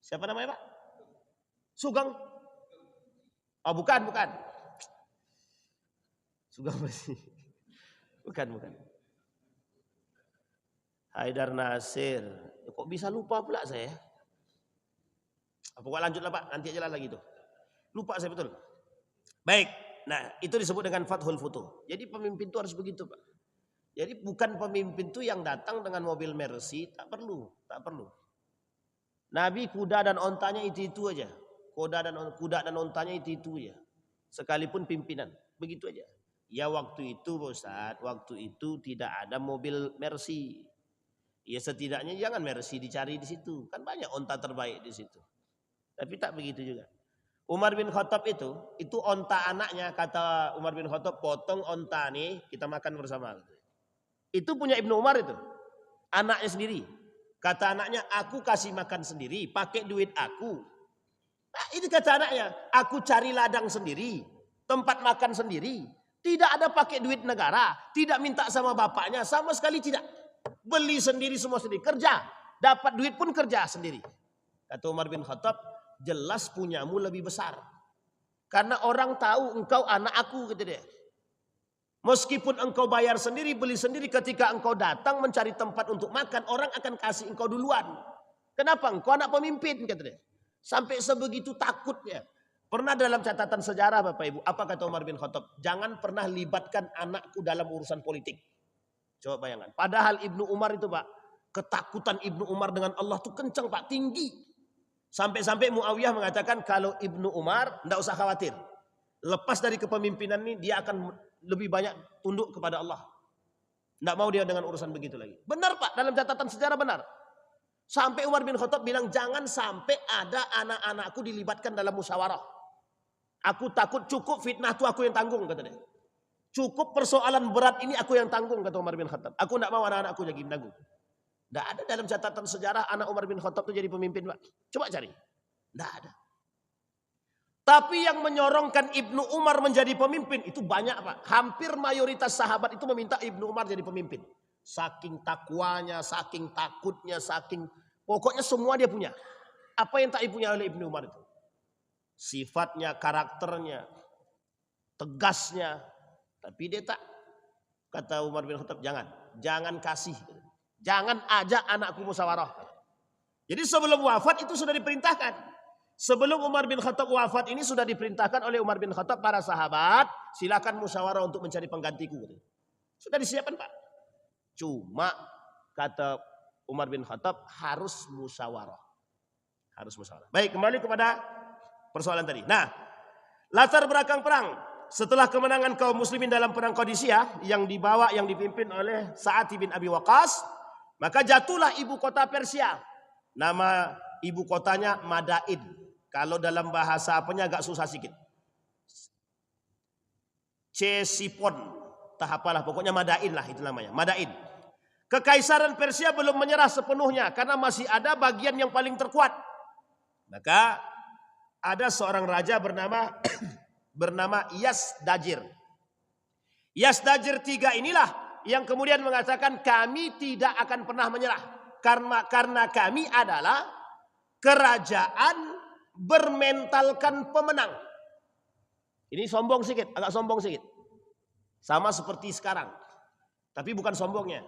Siapa namanya Pak? Sugeng? Oh bukan. Sugeng bersih. Bukan. Haidar Nasir. Kok bisa lupa pula saya? Pokoknya lanjutlah Pak, nanti aja lah lagi tuh. Lupa saya betul. Baik, nah itu disebut dengan Fathul Futuh. Jadi pemimpin itu harus begitu Pak. Jadi bukan pemimpin itu yang datang dengan mobil Mercy, tak perlu. Nabi kuda dan ontanya itu aja. Kuda dan ontanya itu aja. Sekalipun pimpinan, begitu aja. Ya waktu itu Ustaz, waktu itu tidak ada mobil Mercy. Ya setidaknya jangan Mercy dicari di situ, kan banyak onta terbaik di situ. Tapi tak begitu juga. Umar bin Khattab itu onta anaknya, kata Umar bin Khattab, potong onta nih, kita makan bersama. Itu punya Ibnu Umar itu. Anaknya sendiri. Kata anaknya, aku kasih makan sendiri, pakai duit aku. Nah, ini kata anaknya, aku cari ladang sendiri, tempat makan sendiri. Tidak ada pakai duit negara, tidak minta sama bapaknya, sama sekali tidak. Beli sendiri semua sendiri, kerja. Dapat duit pun kerja sendiri. Kata Umar bin Khattab, jelas punyamu lebih besar. Karena orang tahu engkau anak aku, gitu dia. Meskipun engkau bayar sendiri, beli sendiri, ketika engkau datang mencari tempat untuk makan, orang akan kasih engkau duluan. Kenapa? Engkau anak pemimpin, kata dia. Sampai sebegitu takutnya. Pernah dalam catatan sejarah Bapak Ibu, apa kata Umar bin Khattab? Jangan pernah libatkan anakku dalam urusan politik. Coba bayangkan. Padahal Ibnu Umar itu Pak, ketakutan Ibnu Umar dengan Allah itu kencang Pak, tinggi. Sampai-sampai Muawiyah mengatakan kalau Ibnu Umar tidak usah khawatir. Lepas dari kepemimpinan ini dia akan lebih banyak tunduk kepada Allah. Tidak mau dia dengan urusan begitu lagi. Benar Pak, dalam catatan sejarah benar. Sampai Umar bin Khattab bilang jangan sampai ada anak-anakku dilibatkan dalam musyawarah. Aku takut cukup fitnah itu aku yang tanggung, kata dia. Cukup persoalan berat ini aku yang tanggung, kata Umar bin Khattab. Aku tidak mau anak-anakku lagi menanggung. Tidak ada dalam catatan sejarah anak Umar bin Khattab itu jadi pemimpin Pak. Coba cari. Tidak ada. Tapi yang menyorongkan Ibnu Umar menjadi pemimpin itu banyak Pak. Hampir mayoritas sahabat itu meminta Ibnu Umar jadi pemimpin. Saking takwanya, saking takutnya, pokoknya semua dia punya. Apa yang tak dipunya oleh Ibnu Umar itu? Sifatnya, karakternya, tegasnya. Tapi dia tak. Kata Umar bin Khattab, jangan kasih. Jangan ajak anakku musyawarah. Jadi sebelum wafat itu sudah diperintahkan. Sebelum Umar bin Khattab wafat ini sudah diperintahkan oleh Umar bin Khattab para sahabat, silakan musyawarah untuk mencari penggantiku. Sudah disiapkan Pak. Cuma kata Umar bin Khattab harus musyawarah. Harus musyawarah. Baik, kembali kepada persoalan tadi. Nah, latar belakang perang. Setelah kemenangan kaum muslimin dalam perang Qadisiyah yang dipimpin oleh Sa'ad bin Abi Waqqas, maka jatuhlah ibu kota Persia. Nama ibu kotanya Madain. Kalau dalam bahasa apanya agak susah sedikit. Ctesiphon, tak apalah, pokoknya Madain lah itu namanya. Madain. Kekaisaran Persia belum menyerah sepenuhnya karena masih ada bagian yang paling terkuat. Maka ada seorang raja bernama Yazdajir. Yazdajir III inilah yang kemudian mengatakan kami tidak akan pernah menyerah karena kami adalah kerajaan bermentalkan pemenang. Ini sombong sedikit, agak sombong sedikit. Sama seperti sekarang. Tapi bukan sombongnya.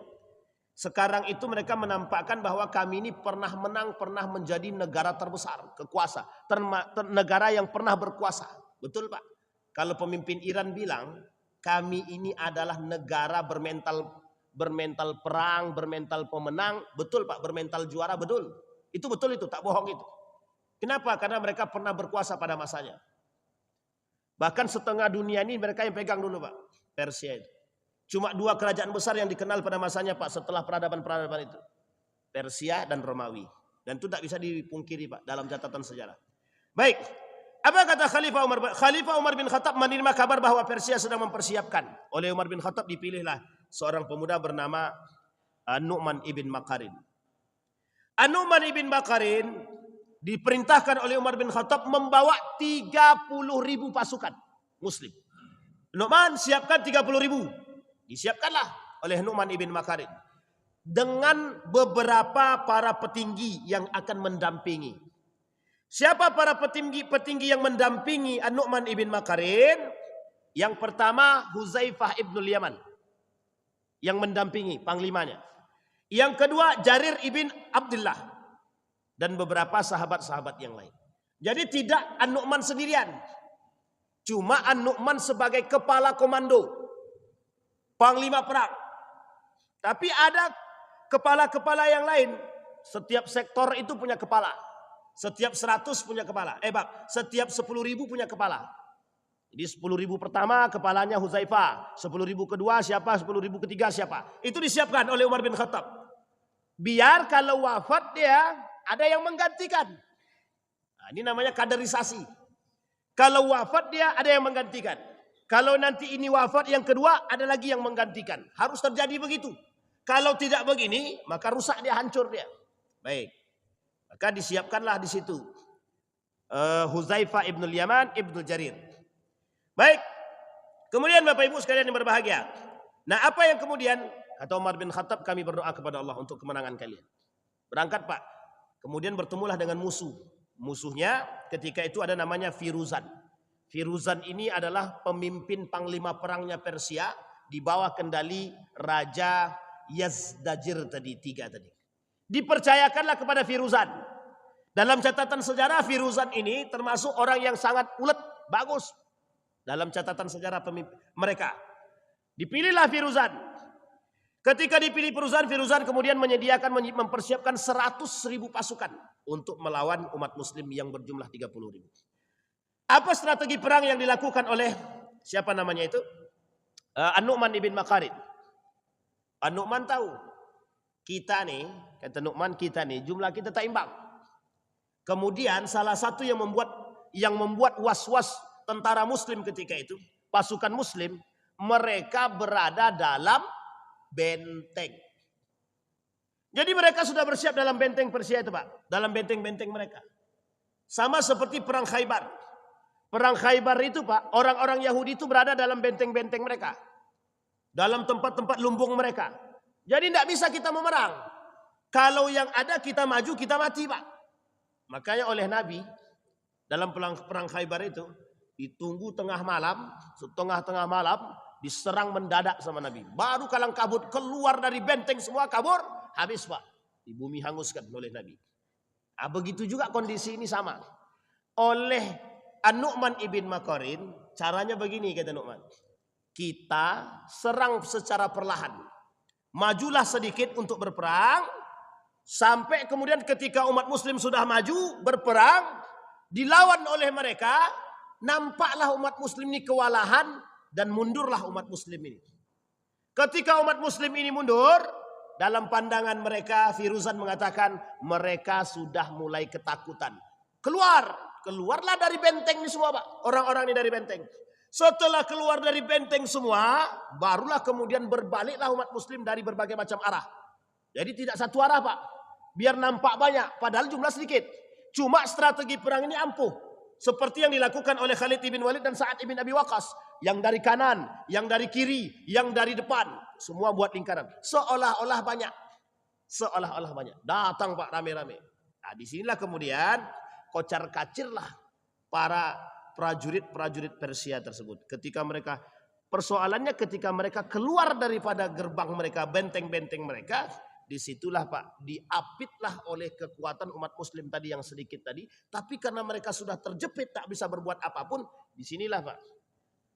Sekarang itu mereka menampakkan bahwa kami ini pernah menang, pernah menjadi negara terbesar, kekuasa, negara yang pernah berkuasa. Betul Pak? Kalau pemimpin Iran bilang, kami ini adalah negara bermental perang, bermental pemenang. Betul Pak, bermental juara, betul. Itu betul itu, tak bohong itu. Kenapa? Karena mereka pernah berkuasa pada masanya. Bahkan setengah dunia ini mereka yang pegang dulu Pak. Persia itu. Cuma 2 kerajaan besar yang dikenal pada masanya Pak setelah peradaban-peradaban itu. Persia dan Romawi. Dan itu tidak bisa dipungkiri Pak dalam catatan sejarah. Baik, apa kata Khalifah Umar? Khalifah Umar bin Khattab menerima kabar bahwa Persia sedang mempersiapkan. Oleh Umar bin Khattab dipilihlah seorang pemuda bernama Nu'man ibn Makarin. Nu'man ibn Makarin diperintahkan oleh Umar bin Khattab membawa 30.000 pasukan Muslim. Nu'man siapkan 30.000. Disiapkanlah oleh Nu'man ibn Makarin dengan beberapa para petinggi yang akan mendampingi. Siapa para petinggi yang mendampingi Nu'man ibn Makarin? Yang pertama Huzaifah ibn Yaman yang mendampingi panglimanya. Yang kedua Jarir ibn Abdullah dan beberapa sahabat-sahabat yang lain. Jadi tidak Nu'man sendirian. Cuma Nu'man sebagai kepala komando, panglima perang. Tapi ada kepala-kepala yang lain. Setiap sektor itu punya kepala. Setiap 100 punya kepala. Setiap 10.000 punya kepala. Jadi 10.000 pertama kepalanya Huzaifah. 10.000 kedua siapa? 10.000 ketiga siapa? Itu disiapkan oleh Umar bin Khattab. Biar kalau wafat dia ada yang menggantikan. Nah, ini namanya kaderisasi. Kalau wafat dia ada yang menggantikan. Kalau nanti ini wafat yang kedua ada lagi yang menggantikan. Harus terjadi begitu. Kalau tidak begini maka rusak dia, hancur dia. Baik. Maka disiapkanlah di situ Huzaifah ibn Yaman ibn Jarir. Baik. Kemudian Bapak Ibu sekalian yang berbahagia. Nah, apa yang kemudian kata Umar bin Khattab, kami berdoa kepada Allah untuk kemenangan kalian. Berangkat Pak. Kemudian bertemulah dengan musuh. Musuhnya ketika itu ada namanya Firuzan. Firuzan ini adalah pemimpin panglima perangnya Persia di bawah kendali Raja Yazdajir tadi, 3 tadi. Dipercayakanlah kepada Firuzan. Dalam catatan sejarah Firuzan ini termasuk orang yang sangat ulet, bagus. Dalam catatan sejarah mereka. Dipilihlah Firuzan. Ketika dipilih Firuzan kemudian mempersiapkan 100.000 pasukan untuk melawan umat muslim yang berjumlah 30.000. Apa strategi perang yang dilakukan oleh siapa namanya itu? Nu'man ibn Makarin. Nu'man tahu kita nih, kata Nu'man, kita nih jumlah kita tak imbang. Kemudian salah satu yang membuat was-was tentara muslim ketika itu, pasukan muslim, mereka berada dalam benteng. Jadi mereka sudah bersiap dalam benteng Persia itu Pak. Dalam benteng-benteng mereka. Sama seperti perang Khaybar. Perang Khaybar itu Pak, orang-orang Yahudi itu berada dalam benteng-benteng mereka. Dalam tempat-tempat lumbung mereka. Jadi tidak bisa kita memerang. Kalau yang ada kita maju, kita mati Pak. Makanya oleh Nabi, dalam perang Khaybar itu, ditunggu tengah malam, setengah-tengah malam, diserang mendadak sama Nabi. Baru kalang kabut keluar dari benteng semua kabur, habis Pak. Di bumi hanguskan oleh Nabi. Nah, begitu juga kondisi ini sama. Oleh Nu'man ibn Makarin, caranya begini kata Nu'man. Kita serang secara perlahan. Majulah sedikit untuk berperang. Sampai kemudian ketika umat muslim sudah maju berperang. Dilawan oleh mereka. Nampaklah umat muslim ini kewalahan. Dan mundurlah umat muslim ini. Ketika umat muslim ini mundur, dalam pandangan mereka, Firuzan mengatakan mereka sudah mulai ketakutan. Keluarlah dari benteng ini semua Pak. Orang-orang ini dari benteng. Setelah keluar dari benteng semua, barulah kemudian berbaliklah umat muslim dari berbagai macam arah. Jadi tidak satu arah Pak. Biar nampak banyak, padahal jumlah sedikit. Cuma strategi perang ini ampuh. Seperti yang dilakukan oleh Khalid ibn Walid dan Sa'ad ibn Abi Waqqas. Yang dari kanan, yang dari kiri, yang dari depan. Semua buat lingkaran. Seolah-olah banyak. Seolah-olah banyak. Datang Pak rame-rame. Nah disinilah kemudian kocar-kacirlah para prajurit-prajurit Persia tersebut. Persoalannya ketika mereka keluar daripada gerbang mereka, benteng-benteng mereka. Disitulah Pak, diapitlah oleh kekuatan umat muslim tadi yang sedikit tadi. Tapi karena mereka sudah terjepit tak bisa berbuat apapun. Disinilah Pak,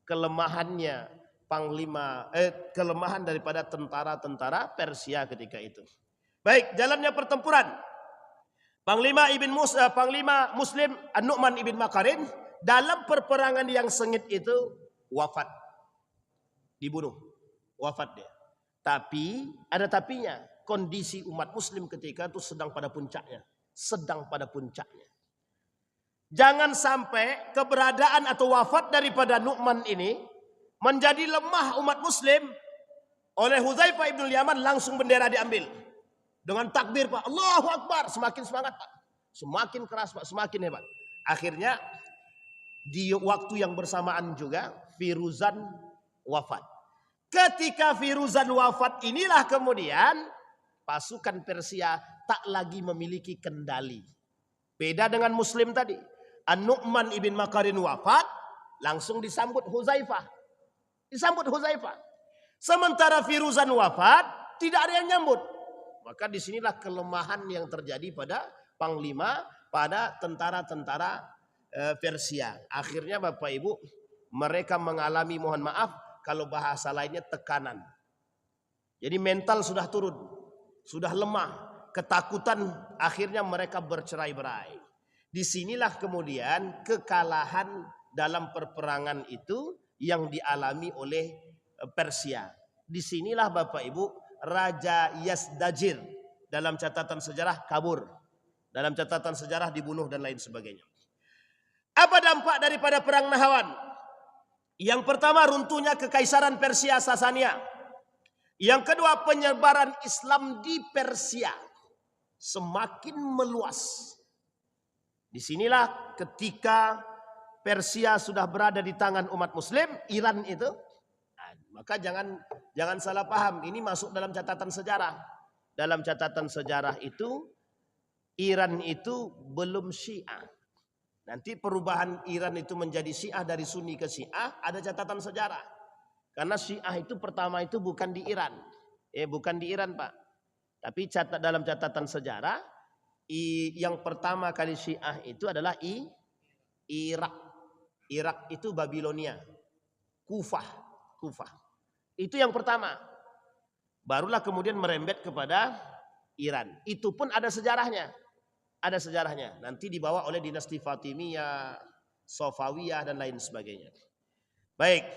kelemahan daripada tentara-tentara Persia ketika itu. Baik, jalannya pertempuran. Panglima Muslim Nu'man ibn Makarin dalam perperangan yang sengit itu wafat. Dibunuh. Wafat dia. Tapi ada tapinya. kondisi umat muslim ketika itu sedang pada puncaknya. Sedang pada puncaknya. Jangan sampai keberadaan atau wafat daripada Nu'man ini menjadi lemah umat muslim. Oleh Hudzaifah ibn Yaman langsung bendera diambil. Dengan takbir Pak, Allahu Akbar. Semakin semangat Pak. Semakin keras Pak, semakin hebat. Akhirnya di waktu yang bersamaan juga Firuzan wafat. Ketika Firuzan wafat inilah kemudian pasukan Persia tak lagi memiliki kendali. Beda dengan Muslim tadi. An-Nu'man ibn Makarin wafat, langsung disambut Hudzaifah. Disambut Hudzaifah. Sementara Firuzan wafat, tidak ada yang nyambut. Maka disinilah kelemahan yang terjadi pada panglima, pada tentara-tentara Persia. Akhirnya Bapak Ibu, mereka mengalami, mohon maaf, kalau bahasa lainnya tekanan. Jadi mental sudah turun. Sudah lemah, ketakutan, akhirnya mereka bercerai-berai. Disinilah kemudian kekalahan dalam perperangan itu yang dialami oleh Persia. Disinilah Bapak Ibu, Raja Yazdajir dalam catatan sejarah kabur. Dalam catatan sejarah dibunuh dan lain sebagainya. Apa dampak daripada perang Nahawan? Yang pertama, runtuhnya kekaisaran Persia Sasania. Yang kedua, penyebaran Islam di Persia semakin meluas. Disinilah ketika Persia sudah berada di tangan umat muslim, Iran itu, maka jangan salah paham, ini masuk dalam catatan sejarah. Dalam catatan sejarah itu, Iran itu belum Syiah. Nanti perubahan Iran itu menjadi Syiah dari Sunni ke Syiah, ada catatan sejarah. Karena Syiah itu pertama itu bukan di Iran. Bukan di Iran Pak. Tapi dalam catatan sejarah, yang pertama kali Syiah itu adalah Irak. Irak itu Babilonia. Kufah. Itu yang pertama. Barulah kemudian merembet kepada Iran. Itu pun ada sejarahnya. Ada sejarahnya. Nanti dibawa oleh dinasti Fatimiyah, Safawiyah dan lain sebagainya. Baik.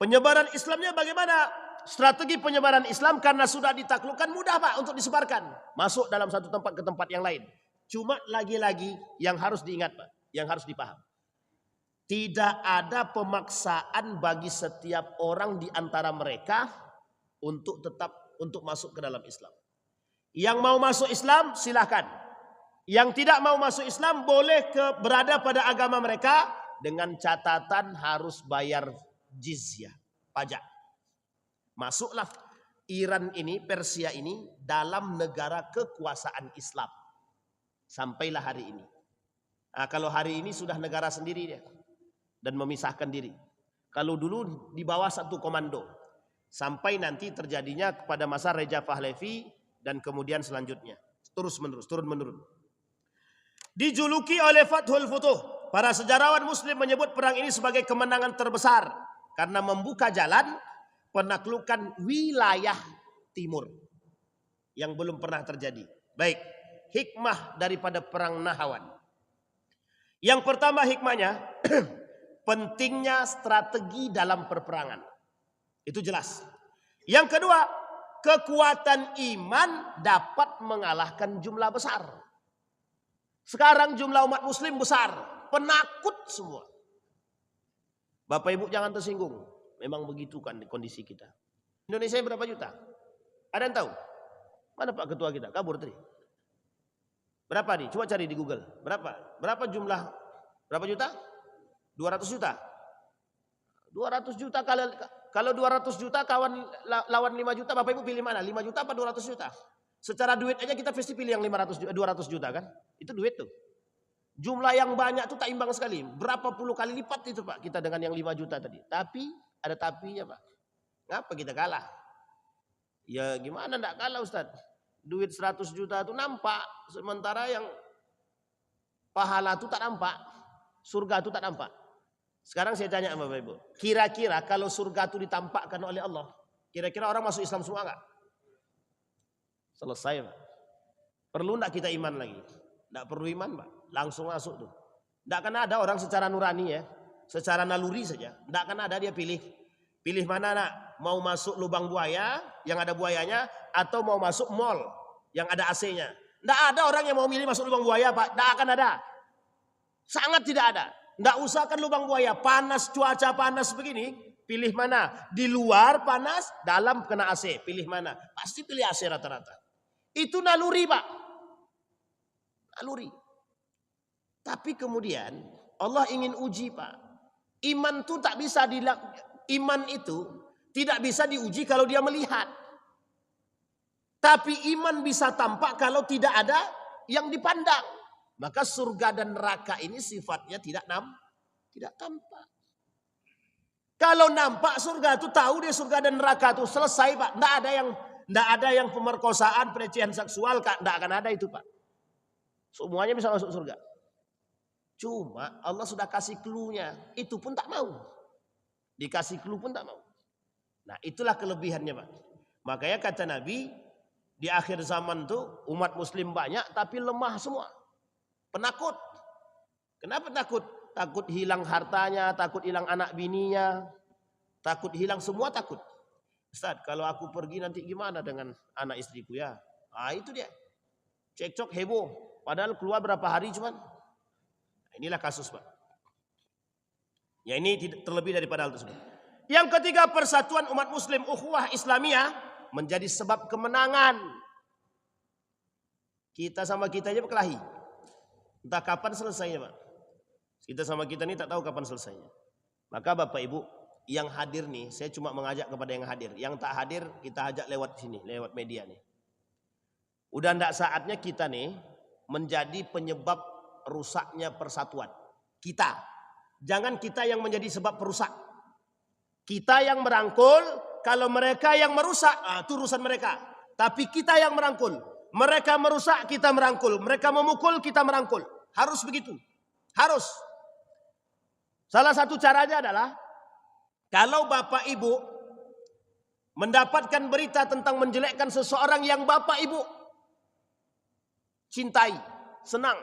Penyebaran Islamnya bagaimana? Strategi penyebaran Islam karena sudah ditaklukkan mudah Pak untuk disebarkan. Masuk dalam satu tempat ke tempat yang lain. Cuma lagi-lagi yang harus diingat Pak. Yang harus dipaham. Tidak ada pemaksaan bagi setiap orang di antara mereka untuk tetap masuk ke dalam Islam. Yang mau masuk Islam silahkan. Yang tidak mau masuk Islam boleh berada pada agama mereka dengan catatan harus bayar jizyah, pajak. Masuklah Iran ini, Persia ini dalam negara kekuasaan Islam. Sampailah hari ini. Nah, kalau hari ini sudah negara sendiri dia dan memisahkan diri. Kalau dulu di bawah satu komando. Sampai nanti terjadinya pada masa Reja Pahlavi dan kemudian selanjutnya. Terus menerus, turun menurun. Dijuluki oleh Fathul Futuh. Para sejarawan muslim menyebut perang ini sebagai kemenangan terbesar. Karena membuka jalan penaklukan wilayah timur. Yang belum pernah terjadi. Baik, hikmah daripada perang Nahawan. Yang pertama hikmahnya, pentingnya strategi dalam perperangan. Itu jelas. Yang kedua, kekuatan iman dapat mengalahkan jumlah besar. Sekarang jumlah umat muslim besar, penakut semua. Bapak Ibu jangan tersinggung. Memang begitu kan kondisi kita. Indonesia berapa juta? Ada yang tahu? Mana Pak Ketua kita? Kabur tadi. Berapa nih? Coba cari di Google. Berapa? Berapa jumlah? Berapa juta? 200 juta. 200 juta kalau 200 juta lawan 5 juta, Bapak Ibu pilih mana? 5 juta apa 200 juta? Secara duit aja kita pasti pilih yang 200 juta kan? Itu duit tuh. Jumlah yang banyak tuh tak imbang sekali. Berapa puluh kali lipat itu Pak kita dengan yang 5 juta tadi. Tapi ada tapinya Pak. Ngapa kita kalah? Ya gimana enggak kalah Ustaz? Duit 100 juta itu nampak. Sementara yang pahala itu tak nampak. Surga itu tak nampak. Sekarang saya tanya sama Bapak Ibu. Kira-kira kalau surga itu ditampakkan oleh Allah. Kira-kira orang masuk Islam semua enggak? Selesai Pak. Perlu enggak kita iman lagi? Enggak perlu iman Pak. Langsung masuk tuh. Enggak akan ada orang secara nurani ya. Secara naluri saja. Enggak akan ada dia pilih. Pilih mana nak? mau masuk lubang buaya yang ada buayanya atau mau masuk mall yang ada AC-nya. Tidak ada orang yang mau milih masuk lubang buaya, Pak. Tidak akan ada. Sangat tidak ada. Tidak usah kan lubang buaya. Panas, cuaca panas begini. Pilih mana? Di luar panas, dalam kena AC. Pilih mana? Pasti pilih AC rata-rata. Itu naluri, Pak. Naluri. Tapi kemudian Allah ingin uji, Pak. Iman itu tak bisa iman itu tidak bisa diuji kalau dia melihat. Tapi iman bisa tampak kalau tidak ada yang dipandang. Maka surga dan neraka ini sifatnya tidak tampak. Kalau nampak surga itu tahu dia surga dan neraka itu selesai, Pak. Tidak ada yang pemerkosaan, pelecehan seksual, tidak akan ada itu, Pak. Semuanya bisa masuk surga. Cuma Allah sudah kasih clue-nya, itu pun tak mau. Dikasih clue pun tak mau. Nah, itulah kelebihannya, Pak. Makanya kata Nabi, di akhir zaman tuh umat muslim banyak tapi lemah semua. Penakut. Kenapa takut? Takut hilang hartanya, takut hilang anak bininya, takut hilang semua takut. Ustaz, kalau aku pergi nanti gimana dengan anak istriku ya? Ah, itu dia. Cekcok heboh. Padahal keluar berapa hari cuman. Inilah kasus, Pak. Ya, ini terlebih daripada hal tersebut. Yang ketiga, persatuan umat muslim, ukhuwah Islamiyah menjadi sebab kemenangan. Kita sama kita aja berkelahi. Entah kapan selesainya, Pak. Kita sama kita ini tak tahu kapan selesainya. Maka Bapak Ibu yang hadir nih, saya cuma mengajak kepada yang hadir. Yang tak hadir kita ajak lewat sini, lewat media nih. Udah ndak saatnya kita nih menjadi penyebab rusaknya persatuan. Kita. Jangan kita yang menjadi sebab perusak. Kita yang merangkul, kalau mereka yang merusak, itu urusan mereka. Tapi kita yang merangkul. Mereka merusak, kita merangkul. Mereka memukul, kita merangkul. Harus begitu. Harus. Salah satu caranya adalah, kalau Bapak Ibu mendapatkan berita tentang menjelekkan seseorang yang Bapak Ibu cintai, senang,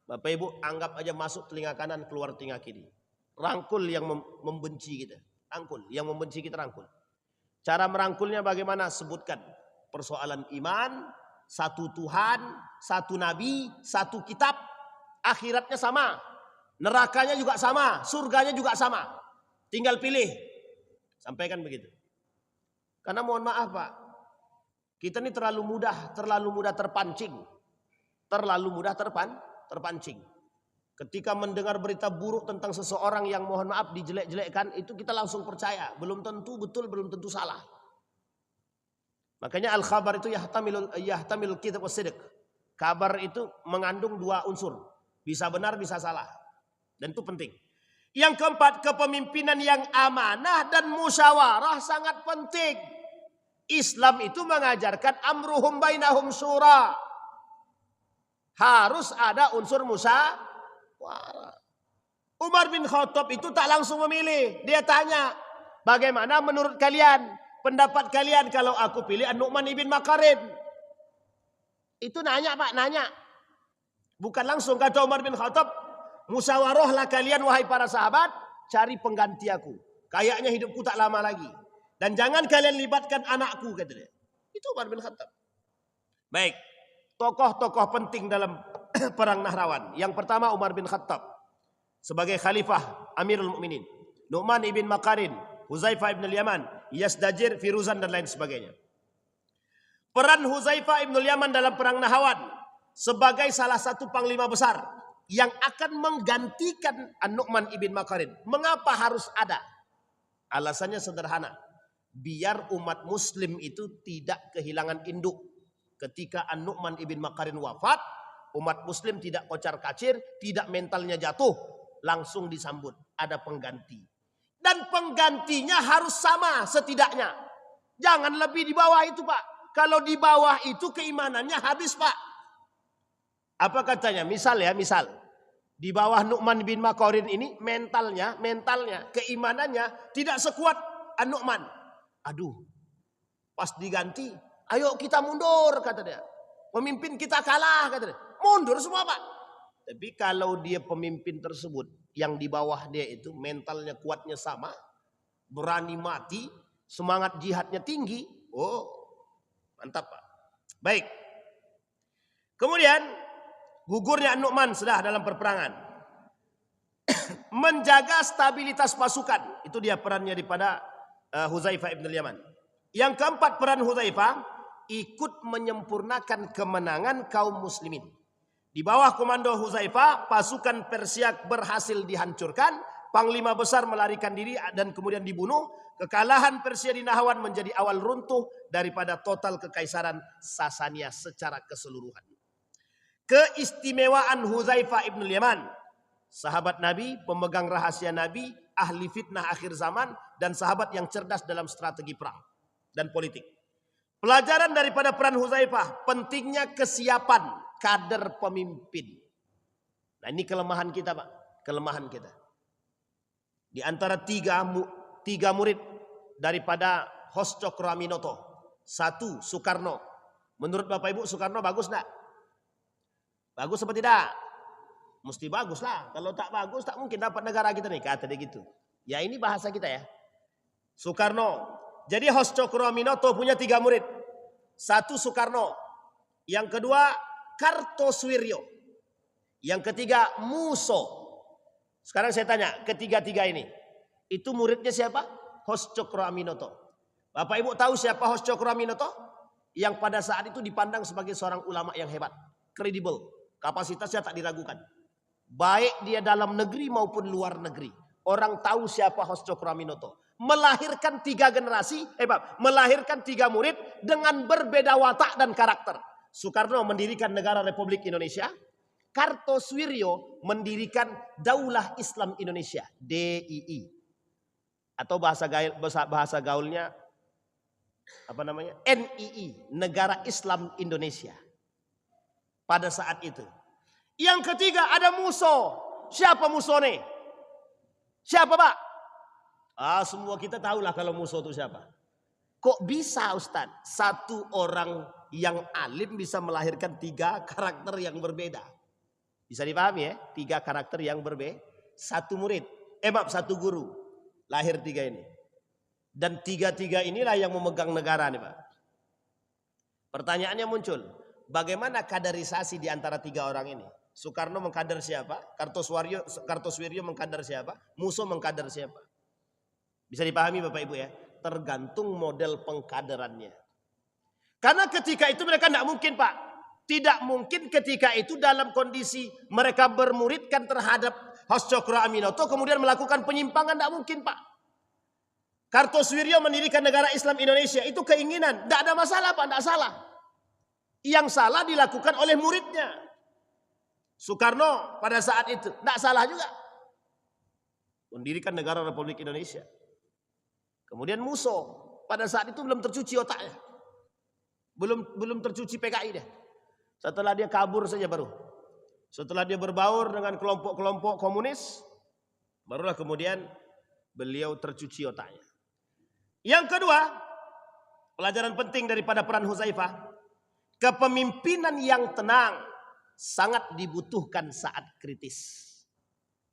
Bapak Ibu anggap aja masuk telinga kanan, keluar telinga kiri. Rangkul yang membenci kita. Rangkul, yang membenci kita rangkul. Cara merangkulnya bagaimana? Sebutkan. Persoalan iman, satu Tuhan, satu Nabi, satu kitab. Akhiratnya sama. Nerakanya juga sama. Surganya juga sama. Tinggal pilih. Sampaikan begitu. Karena mohon maaf, Pak. Kita ini terlalu mudah terpancing. Terlalu mudah terpancing. Ketika mendengar berita buruk tentang seseorang yang mohon maaf dijelek-jelekkan, itu kita langsung percaya. Belum tentu betul, belum tentu salah. Makanya al-khabar itu yahtamilul kitab was-sidq. Kabar itu mengandung dua unsur. Bisa benar, bisa salah. Dan itu penting. Yang keempat, kepemimpinan yang amanah dan musyawarah sangat penting. Islam itu mengajarkan amruhum bainahum syura. Harus ada unsur musyawarah. Umar bin Khattab itu tak langsung memilih. Dia tanya, bagaimana menurut kalian? Pendapat kalian kalau aku pilih An-Nu'man ibn Makarim? Itu nanya, Pak, nanya. Bukan langsung kata Umar bin Khattab, musyawarahlah kalian wahai para sahabat, cari pengganti aku. Kayaknya hidupku tak lama lagi. Dan jangan kalian libatkan anakku, kata dia. Itu Umar bin Khattab. Baik. Tokoh-tokoh penting dalam perang Nahrawan. Yang pertama Umar bin Khattab sebagai khalifah Amirul Mukminin. Nu'man ibn Makarin, Huzaifah ibn al-Yaman, Yazdajir, Firuzan dan lain sebagainya. Peran Huzaifah ibn al-Yaman dalam perang Nahrawan sebagai salah satu panglima besar yang akan menggantikan An-Nu'man ibn Makarin. Mengapa harus ada? Alasannya sederhana. Biar umat muslim itu tidak kehilangan induk. Ketika An-Nu'man ibn Makarin wafat, umat muslim tidak kocar-kacir, tidak mentalnya jatuh, langsung disambut. Ada pengganti. Dan penggantinya harus sama setidaknya. Jangan lebih di bawah itu, Pak. Kalau di bawah itu keimanannya habis, Pak. Apa katanya? Misal. Di bawah Nu'man bin Makarin ini mentalnya, keimanannya tidak sekuat An-Nu'man. Aduh, pas diganti, ayo kita mundur, kata dia. Pemimpin kita kalah, kata dia. Mundur semua, Pak. Tapi kalau dia pemimpin tersebut, yang di bawah dia itu mentalnya kuatnya sama, berani mati, semangat jihadnya tinggi. Oh, mantap Pak. Baik. Kemudian gugurnya An-Nu'man sudah dalam perperangan. Menjaga stabilitas pasukan. Itu dia perannya daripada Hudzaifah ibn al-Yaman. Yang keempat, peran Hudzaifah ikut menyempurnakan kemenangan kaum muslimin. Di bawah komando Hudzaifah, pasukan Persia berhasil dihancurkan. Panglima besar melarikan diri dan kemudian dibunuh. Kekalahan Persia di Nahrawan menjadi awal runtuh daripada total kekaisaran Sasania secara keseluruhan. Keistimewaan Hudzaifah ibn al-Yaman, sahabat Nabi, pemegang rahasia Nabi, ahli fitnah akhir zaman, dan sahabat yang cerdas dalam strategi perang dan politik. Pelajaran daripada peran Hudzaifah, pentingnya kesiapan kader pemimpin. Nah, ini kelemahan kita Pak, kelemahan kita. Di antara tiga murid daripada Hos Cokroaminoto, satu Soekarno. Menurut Bapak Ibu Soekarno bagus enggak? Bagus apa tidak? Mesti bagus lah. Kalau tak bagus tak mungkin dapat negara kita nih, kata dia gitu. Ya ini bahasa kita ya. Soekarno. Jadi Hos Cokroaminoto punya 3 murid. Satu Soekarno. Yang kedua Kartosuwiryo. Yang ketiga Muso. Sekarang saya tanya, ketiga-tiga ini. Itu muridnya siapa? Hos Cokroaminoto. Bapak Ibu tahu siapa Hos Cokroaminoto? Yang pada saat itu dipandang sebagai seorang ulama yang hebat. Kredibel. Kapasitasnya tak diragukan. Baik dia dalam negeri maupun luar negeri. Orang tahu siapa Hos Cokroaminoto. Melahirkan 3 generasi, melahirkan 3 murid dengan berbeda watak dan karakter. Soekarno mendirikan negara Republik Indonesia. Kartosuwiryo mendirikan Daulah Islam Indonesia, DII. Atau bahasa gaulnya apa namanya? NII, Negara Islam Indonesia. Pada saat itu. Yang ketiga ada Muso. Siapa Muso nih? Siapa Pak? Semua kita tahulah kalau Muso itu siapa. Kok bisa Ustaz? Satu orang yang alim bisa melahirkan 3 karakter yang berbeda. Bisa dipahami ya? 3 karakter yang berbeda. Satu murid. Satu guru. Lahir 3 ini. Dan 3-3 inilah yang memegang negara nih Pak. Pertanyaannya muncul. Bagaimana kaderisasi di antara 3 orang ini? Soekarno mengkader siapa? Kartosuwiryo mengkader siapa? Muso mengkader siapa? Bisa dipahami Bapak Ibu ya? Tergantung model pengkaderannya. Karena ketika itu mereka tidak mungkin Pak. Tidak mungkin ketika itu dalam kondisi mereka bermuridkan terhadap Hos Cokroaminoto kemudian melakukan penyimpangan. Tidak mungkin Pak. Kartosuwiryo mendirikan negara Islam Indonesia. Itu keinginan. Tidak ada masalah Pak. Tidak salah. Yang salah dilakukan oleh muridnya. Soekarno pada saat itu. Tidak salah juga. Mendirikan negara Republik Indonesia. Kemudian Muso. Pada saat itu belum tercuci otaknya. Belum tercuci PKI dia. Setelah dia kabur saja baru. Setelah dia berbaur dengan kelompok-kelompok komunis. Barulah kemudian beliau tercuci otaknya. Yang kedua. Pelajaran penting daripada peran Hudzaifah. Kepemimpinan yang tenang. Sangat dibutuhkan saat kritis.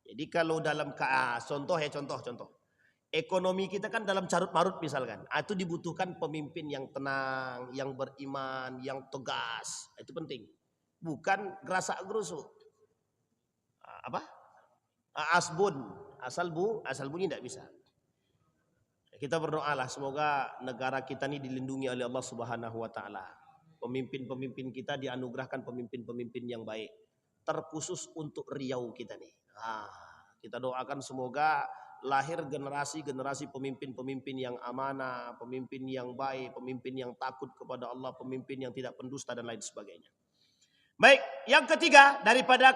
Jadi kalau dalam contoh. Ekonomi kita kan dalam carut marut misalkan. Itu dibutuhkan pemimpin yang tenang, yang beriman, yang tegas. Itu penting. Bukan gerasak gerusuk. Asal bunyi tidak bisa. Kita berdoalah semoga negara kita ini dilindungi oleh Allah Subhanahu wa taala. Pemimpin-pemimpin kita dianugerahkan pemimpin-pemimpin yang baik. Terkhusus untuk Riau kita nih. Kita doakan semoga lahir generasi-generasi pemimpin-pemimpin yang amanah, pemimpin yang baik, pemimpin yang takut kepada Allah, pemimpin yang tidak pendusta dan lain sebagainya. Baik, yang ketiga daripada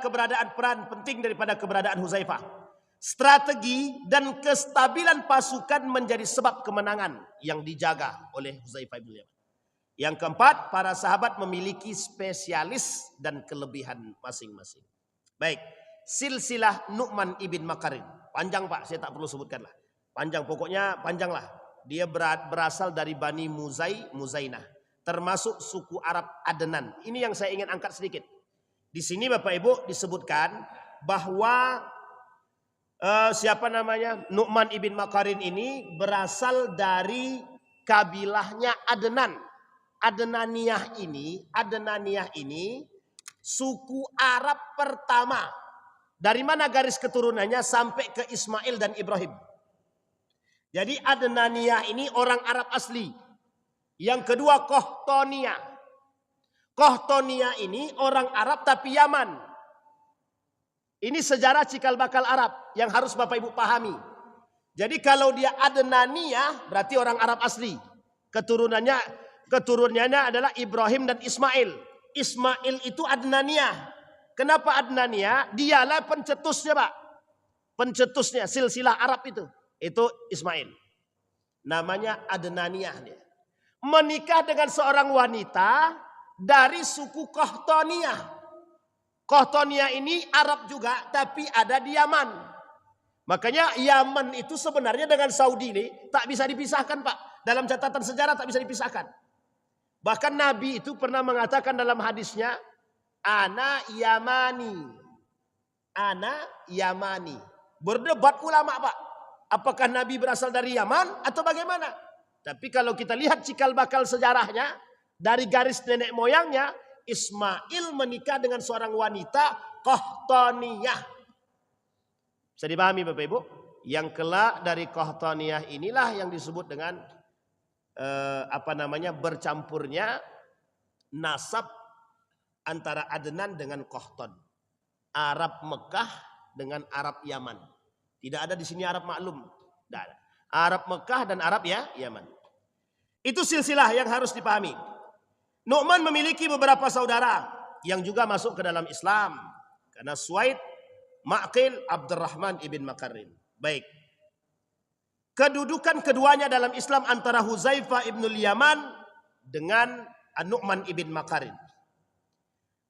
peran penting daripada keberadaan Hudzaifah. Strategi dan kestabilan pasukan menjadi sebab kemenangan yang dijaga oleh Hudzaifah bin Yaman. Yang keempat, para sahabat memiliki spesialis dan kelebihan masing-masing. Baik, silsilah Nu'man ibn Makarin. Panjang Pak, saya tak perlu sebutkan lah. Panjang, pokoknya panjang lah. Dia berasal dari Bani Muzainah. Termasuk suku Arab Adnan. Ini yang saya ingin angkat sedikit. Di sini Bapak Ibu disebutkan bahwa Nu'man ibn Makarin ini berasal dari kabilahnya Adnan. Adnaniyah ini suku Arab pertama. Dari mana garis keturunannya sampai ke Ismail dan Ibrahim. Jadi Adnaniyah ini orang Arab asli. Yang kedua Qahtaniyah. Qahtaniyah ini orang Arab tapi Yaman. Ini sejarah cikal bakal Arab yang harus Bapak Ibu pahami. Jadi kalau dia Adnaniyah berarti orang Arab asli. Keturunannya adalah Ibrahim dan Ismail. Ismail itu Adnaniyah. Kenapa Adnaniyah? Dialah pencetusnya, Pak. Pencetusnya silsilah Arab itu. Itu Ismail. Namanya Adnaniyah dia. Menikah dengan seorang wanita dari suku Qahtaniyah. Qahtaniyah ini Arab juga tapi ada di Yaman. Makanya Yaman itu sebenarnya dengan Saudi ini tak bisa dipisahkan, Pak. Dalam catatan sejarah tak bisa dipisahkan. Bahkan Nabi itu pernah mengatakan dalam hadisnya, Ana Yamani. Ana Yamani. Berdebat ulama, Pak. Apakah Nabi berasal dari Yaman atau bagaimana? Tapi kalau kita lihat cikal bakal sejarahnya, dari garis nenek moyangnya, Ismail menikah dengan seorang wanita Qahtaniyah. Bisa dipahami Bapak Ibu? Yang kelak dari Qahtaniyah inilah yang disebut dengan bercampurnya nasab antara Adnan dengan Qahtan. Arab Mekah dengan Arab Yaman. Tidak ada di sini Arab maklum. Tidak ada. Arab Mekah dan Arab Yaman. Itu silsilah yang harus dipahami. Nu'man memiliki beberapa saudara yang juga masuk ke dalam Islam. Karena Suwaid, Ma'qil, Abdurrahman ibn Makarin. Baik. Kedudukan keduanya dalam Islam antara Huzaifah ibn Yaman dengan An-Nu'man ibn Makarin.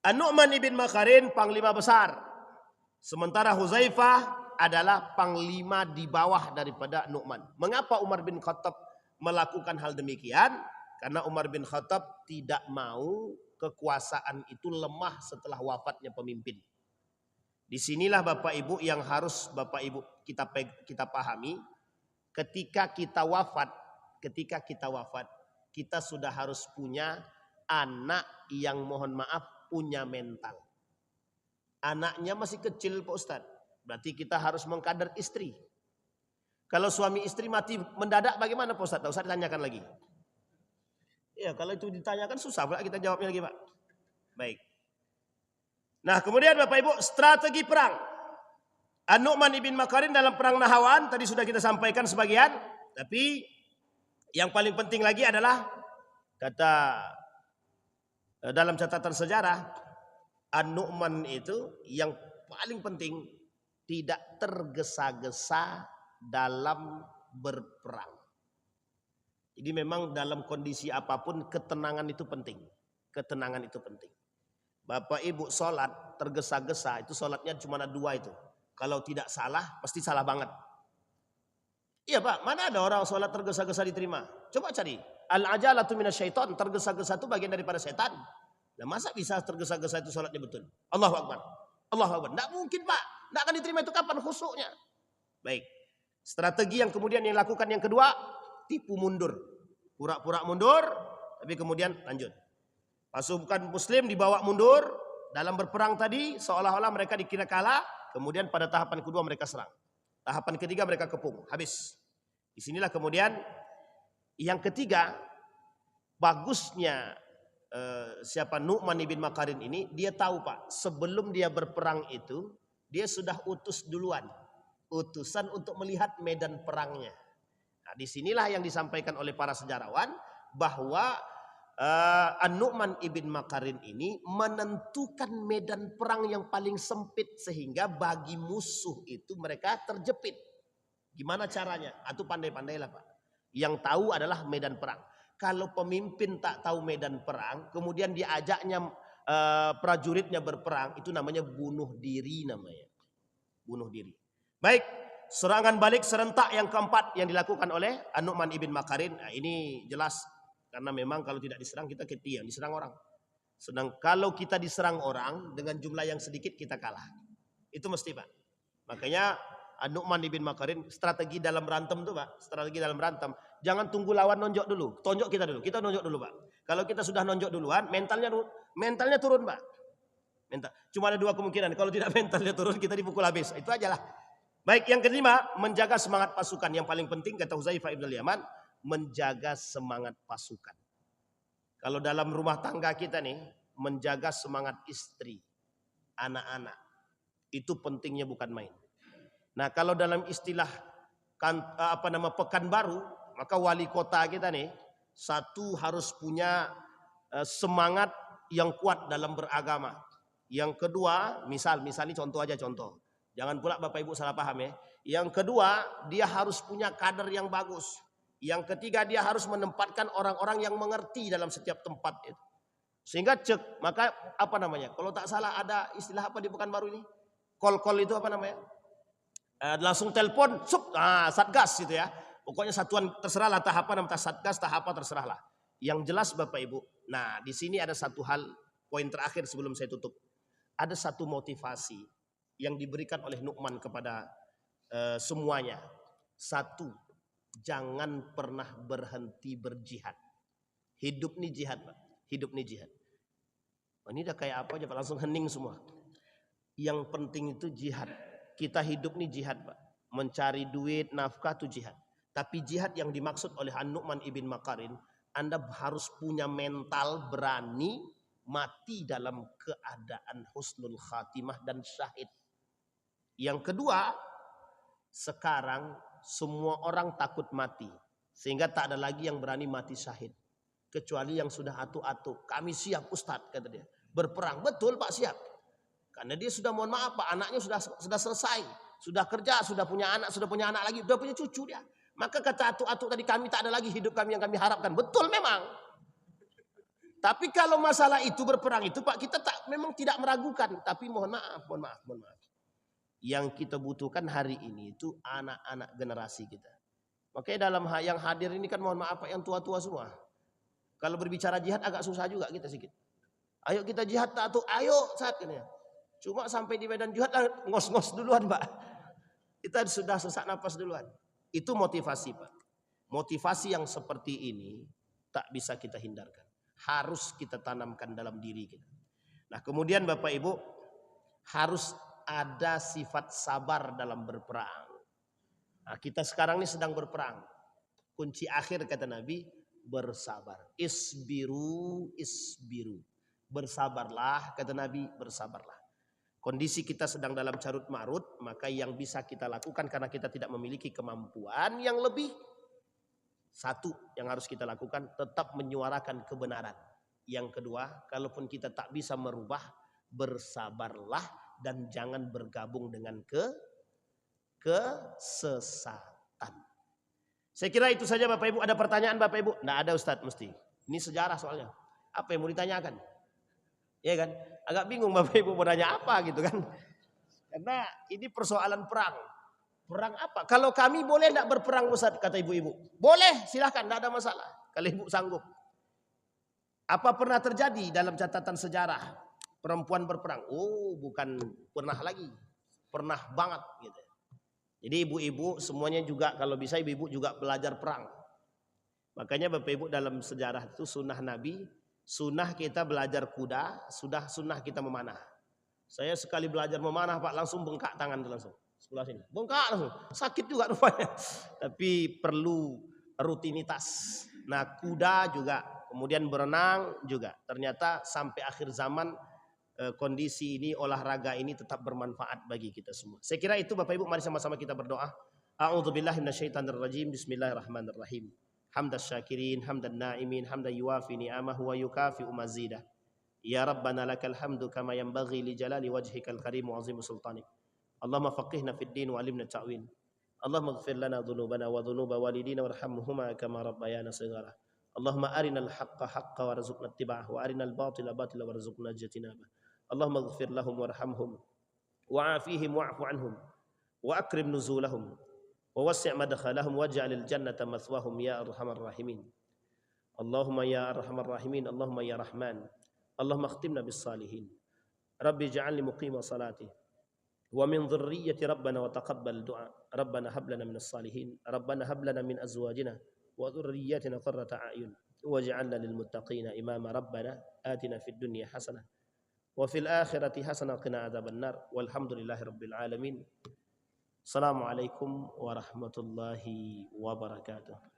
An-Nu'man ibn Makarin panglima besar. Sementara Huzaifah adalah panglima di bawah daripada Nu'man. Mengapa Umar bin Khattab melakukan hal demikian? Karena Umar bin Khattab tidak mau kekuasaan itu lemah setelah wafatnya pemimpin. Disinilah Bapak Ibu yang harus Bapak Ibu kita pahami. Ketika kita wafat, kita sudah harus punya anak yang mohon maaf punya mental. Anaknya masih kecil Pak Ustadz. Berarti kita harus mengkader istri. Kalau suami istri mati mendadak bagaimana Pak Ustadz? Tak usah ditanyakan lagi. Ya kalau itu ditanyakan susah pula kita jawabnya lagi Pak. Baik. Nah kemudian Bapak Ibu strategi perang. An-Nu'man ibn Makarin dalam perang Nahawan tadi sudah kita sampaikan sebagian. Tapi yang paling penting lagi adalah kata dalam catatan sejarah An-Nu'man itu yang paling penting tidak tergesa-gesa dalam berperang. Jadi memang dalam kondisi apapun ketenangan itu penting. Ketenangan itu penting. Bapak Ibu sholat tergesa-gesa itu sholatnya cuma ada 2 itu. Kalau tidak salah pasti salah banget. Iya Pak, mana ada orang sholat tergesa-gesa diterima? Coba cari. Al-ajalatu minasyaiton, tergesa-gesa itu bagian daripada setan. Nah, masa bisa tergesa-gesa itu sholatnya betul? Allahu Akbar. Allahu Akbar. Tidak mungkin Pak. Tidak akan diterima itu kapan khusyuknya? Baik. Strategi yang kemudian yang dilakukan yang kedua, tipu mundur. Pura-pura mundur, tapi kemudian lanjut. Pasukan muslim dibawa mundur. Dalam berperang tadi, seolah-olah mereka dikira kalah. Kemudian pada tahapan kedua mereka serang. Tahapan ketiga mereka kepung. Habis. Disinilah kemudian yang ketiga, bagusnya siapa Nu'man ibn Makarin ini, dia tahu Pak, sebelum dia berperang itu, dia sudah utus duluan. Utusan untuk melihat medan perangnya. Nah, disinilah yang disampaikan oleh para sejarawan bahwa An-Nu'man ibn Makarin ini menentukan medan perang yang paling sempit sehingga bagi musuh itu mereka terjepit. Gimana caranya? Atau pandai-pandailah Pak. Yang tahu adalah medan perang. Kalau pemimpin tak tahu medan perang, kemudian diajaknya prajuritnya berperang, itu namanya bunuh diri namanya. Bunuh diri. Baik, serangan balik serentak yang keempat yang dilakukan oleh An-Nu'man ibn Makarin. Nah, ini jelas karena memang kalau tidak diserang kita ketian, diserang orang. Sedang kalau kita diserang orang dengan jumlah yang sedikit kita kalah. Itu mesti Pak. Makanya An-Nu'man ibn Makarin, strategi dalam berantem tuh Pak, strategi dalam berantem. Jangan tunggu lawan nonjok dulu, tonjok kita dulu. Kita nonjok dulu Pak. Kalau kita sudah nonjok duluan, mentalnya turun Pak. Cuma ada dua kemungkinan, kalau tidak mentalnya turun kita dipukul habis. Itu aja lah. Baik, yang kelima, menjaga semangat pasukan. Yang paling penting kata Huzaifah ibn al-Yaman, menjaga semangat pasukan. Kalau dalam rumah tangga kita nih, menjaga semangat istri, anak-anak. Itu pentingnya bukan main. Nah, kalau dalam istilah pekan baru, maka wali kota kita nih satu harus punya semangat yang kuat dalam beragama. Yang kedua, misal ini contoh aja contoh. Jangan pula Bapak Ibu salah paham ya. Yang kedua, dia harus punya kader yang bagus. Yang ketiga, dia harus menempatkan orang-orang yang mengerti dalam setiap tempat itu. Sehingga maka kalau tak salah ada istilah apa di Pekanbaru ini? Call itu apa namanya? Langsung telepon, satgas gitu ya. Pokoknya satuan terserahlah tahapan namanya satgas, tahap apa terserahlah. Yang jelas Bapak Ibu. Nah, di sini ada satu hal, poin terakhir sebelum saya tutup. Ada satu motivasi yang diberikan oleh Nu'man kepada semuanya. Satu, jangan pernah berhenti berjihad. Hidup nih jihad, Pak. Hidup nih jihad. Ini udah kayak apa aja Pak, langsung hening semua. Yang penting itu jihad. Kita hidup nih jihad Pak. Mencari duit, nafkah itu jihad. Tapi jihad yang dimaksud oleh An-Nu'man ibn Makarin, Anda harus punya mental berani mati dalam keadaan husnul khatimah dan syahid. Yang kedua, sekarang semua orang takut mati. Sehingga tak ada lagi yang berani mati syahid. Kecuali yang sudah atu-atu. Kami siap Ustadz, kata dia. Berperang, betul Pak, siap. Karena dia sudah, mohon maaf Pak, anaknya sudah selesai. Sudah kerja, sudah punya anak lagi, sudah punya cucu dia. Maka kata atu-atu tadi, kami tak ada lagi hidup kami yang kami harapkan. Betul memang. Tapi kalau masalah itu berperang itu Pak, kita memang tidak meragukan. Tapi mohon maaf. Yang kita butuhkan hari ini itu anak-anak generasi kita. Makanya dalam yang hadir ini kan mohon maaf Pak, yang tua-tua semua. Kalau berbicara jihad agak susah juga kita sedikit. Ayo kita jihad tak tuh, ayo saat ini. Cuma sampai di medan jihad ngos-ngos duluan Pak. Kita sudah sesak napas duluan. Itu motivasi Pak. Motivasi yang seperti ini tak bisa kita hindarkan. Harus kita tanamkan dalam diri kita. Nah kemudian Bapak Ibu, harus ada sifat sabar dalam berperang. Nah, kita sekarang ini sedang berperang. Kunci akhir kata Nabi, bersabar. Isbiru. Bersabarlah kata Nabi, bersabarlah. Kondisi kita sedang dalam carut marut, maka yang bisa kita lakukan karena kita tidak memiliki kemampuan yang lebih. Satu yang harus kita lakukan, tetap menyuarakan kebenaran. Yang kedua, kalaupun kita tak bisa merubah, bersabarlah dan jangan bergabung dengan kesesatan. Saya kira itu saja Bapak Ibu. Ada pertanyaan Bapak Ibu? Nggak ada Ustadz mesti. Ini sejarah soalnya. Apa yang mau ditanyakan? Ya kan? Agak bingung Bapak Ibu mau nanya apa gitu kan. Karena ini persoalan perang. Perang apa? Kalau kami boleh enggak berperang Ustaz, kata ibu-ibu. Boleh, silahkan, enggak ada masalah. Kalau ibu sanggup. Apa pernah terjadi dalam catatan sejarah perempuan berperang? Oh, bukan pernah lagi. Pernah banget gitu. Jadi ibu-ibu semuanya juga kalau bisa ibu-ibu juga belajar perang. Makanya Bapak Ibu dalam sejarah itu sunnah Nabi, sunnah kita belajar kuda, sudah sunnah kita memanah. Saya sekali belajar memanah Pak, langsung bengkak tangan langsung. Sebelah sini. Bengkak langsung. Sakit juga rupanya. Tapi perlu rutinitas. Nah kuda juga. Kemudian berenang juga. Ternyata sampai akhir zaman kondisi ini, olahraga ini tetap bermanfaat bagi kita semua. Saya kira itu Bapak Ibu, mari sama-sama kita berdoa. A'udzubillahi minasyaitonirrajim. Bismillahirrahmanirrahim. Hamdas syakirin, hamdan na'imin, hamdan yuwafi ni'amahu wa yukafi'u mazidah. Ya Rabbana lakal hamdu kama yanbaghi li jalali wajhikal karim wa azim sultanik. Allahumma faqihna fid din wa alimna ta'wil. Allahumma ighfir lana dhunubana wa dhunuba walidina warhamhuma kama rabbayana shighara. Allahumma arinal haqqa haqqa warzuqna ittiba'ah wa arinal batila batila warzuqna ijtinabah. Allahumma ighfir lahum warhamhum wa'afihim wa'fu anhum wa akrim nuzulahum wa wassi' madkhalahum waj'alil jannata mathwahum ya arhamar rahimin. Allahumma ya arhamar rahimin, Allahumma ya rahman. Allahumma akhtimna bis salihin. Rabbi ja'alni muqima salati wa min dhurriyyati rabbana wa taqabbal du'a rabbana hab lana minas salihin rabbana hab lana min azwajina wa dhurriyyatina qurrata a'yun waj'alna lil muttaqina imama rabbana atina fid dunya hasanah wa fil akhirati hasanah qina adzabannar walhamdulillahi rabbil alamin. Assalamualaikum warahmatullahi wabarakatuh.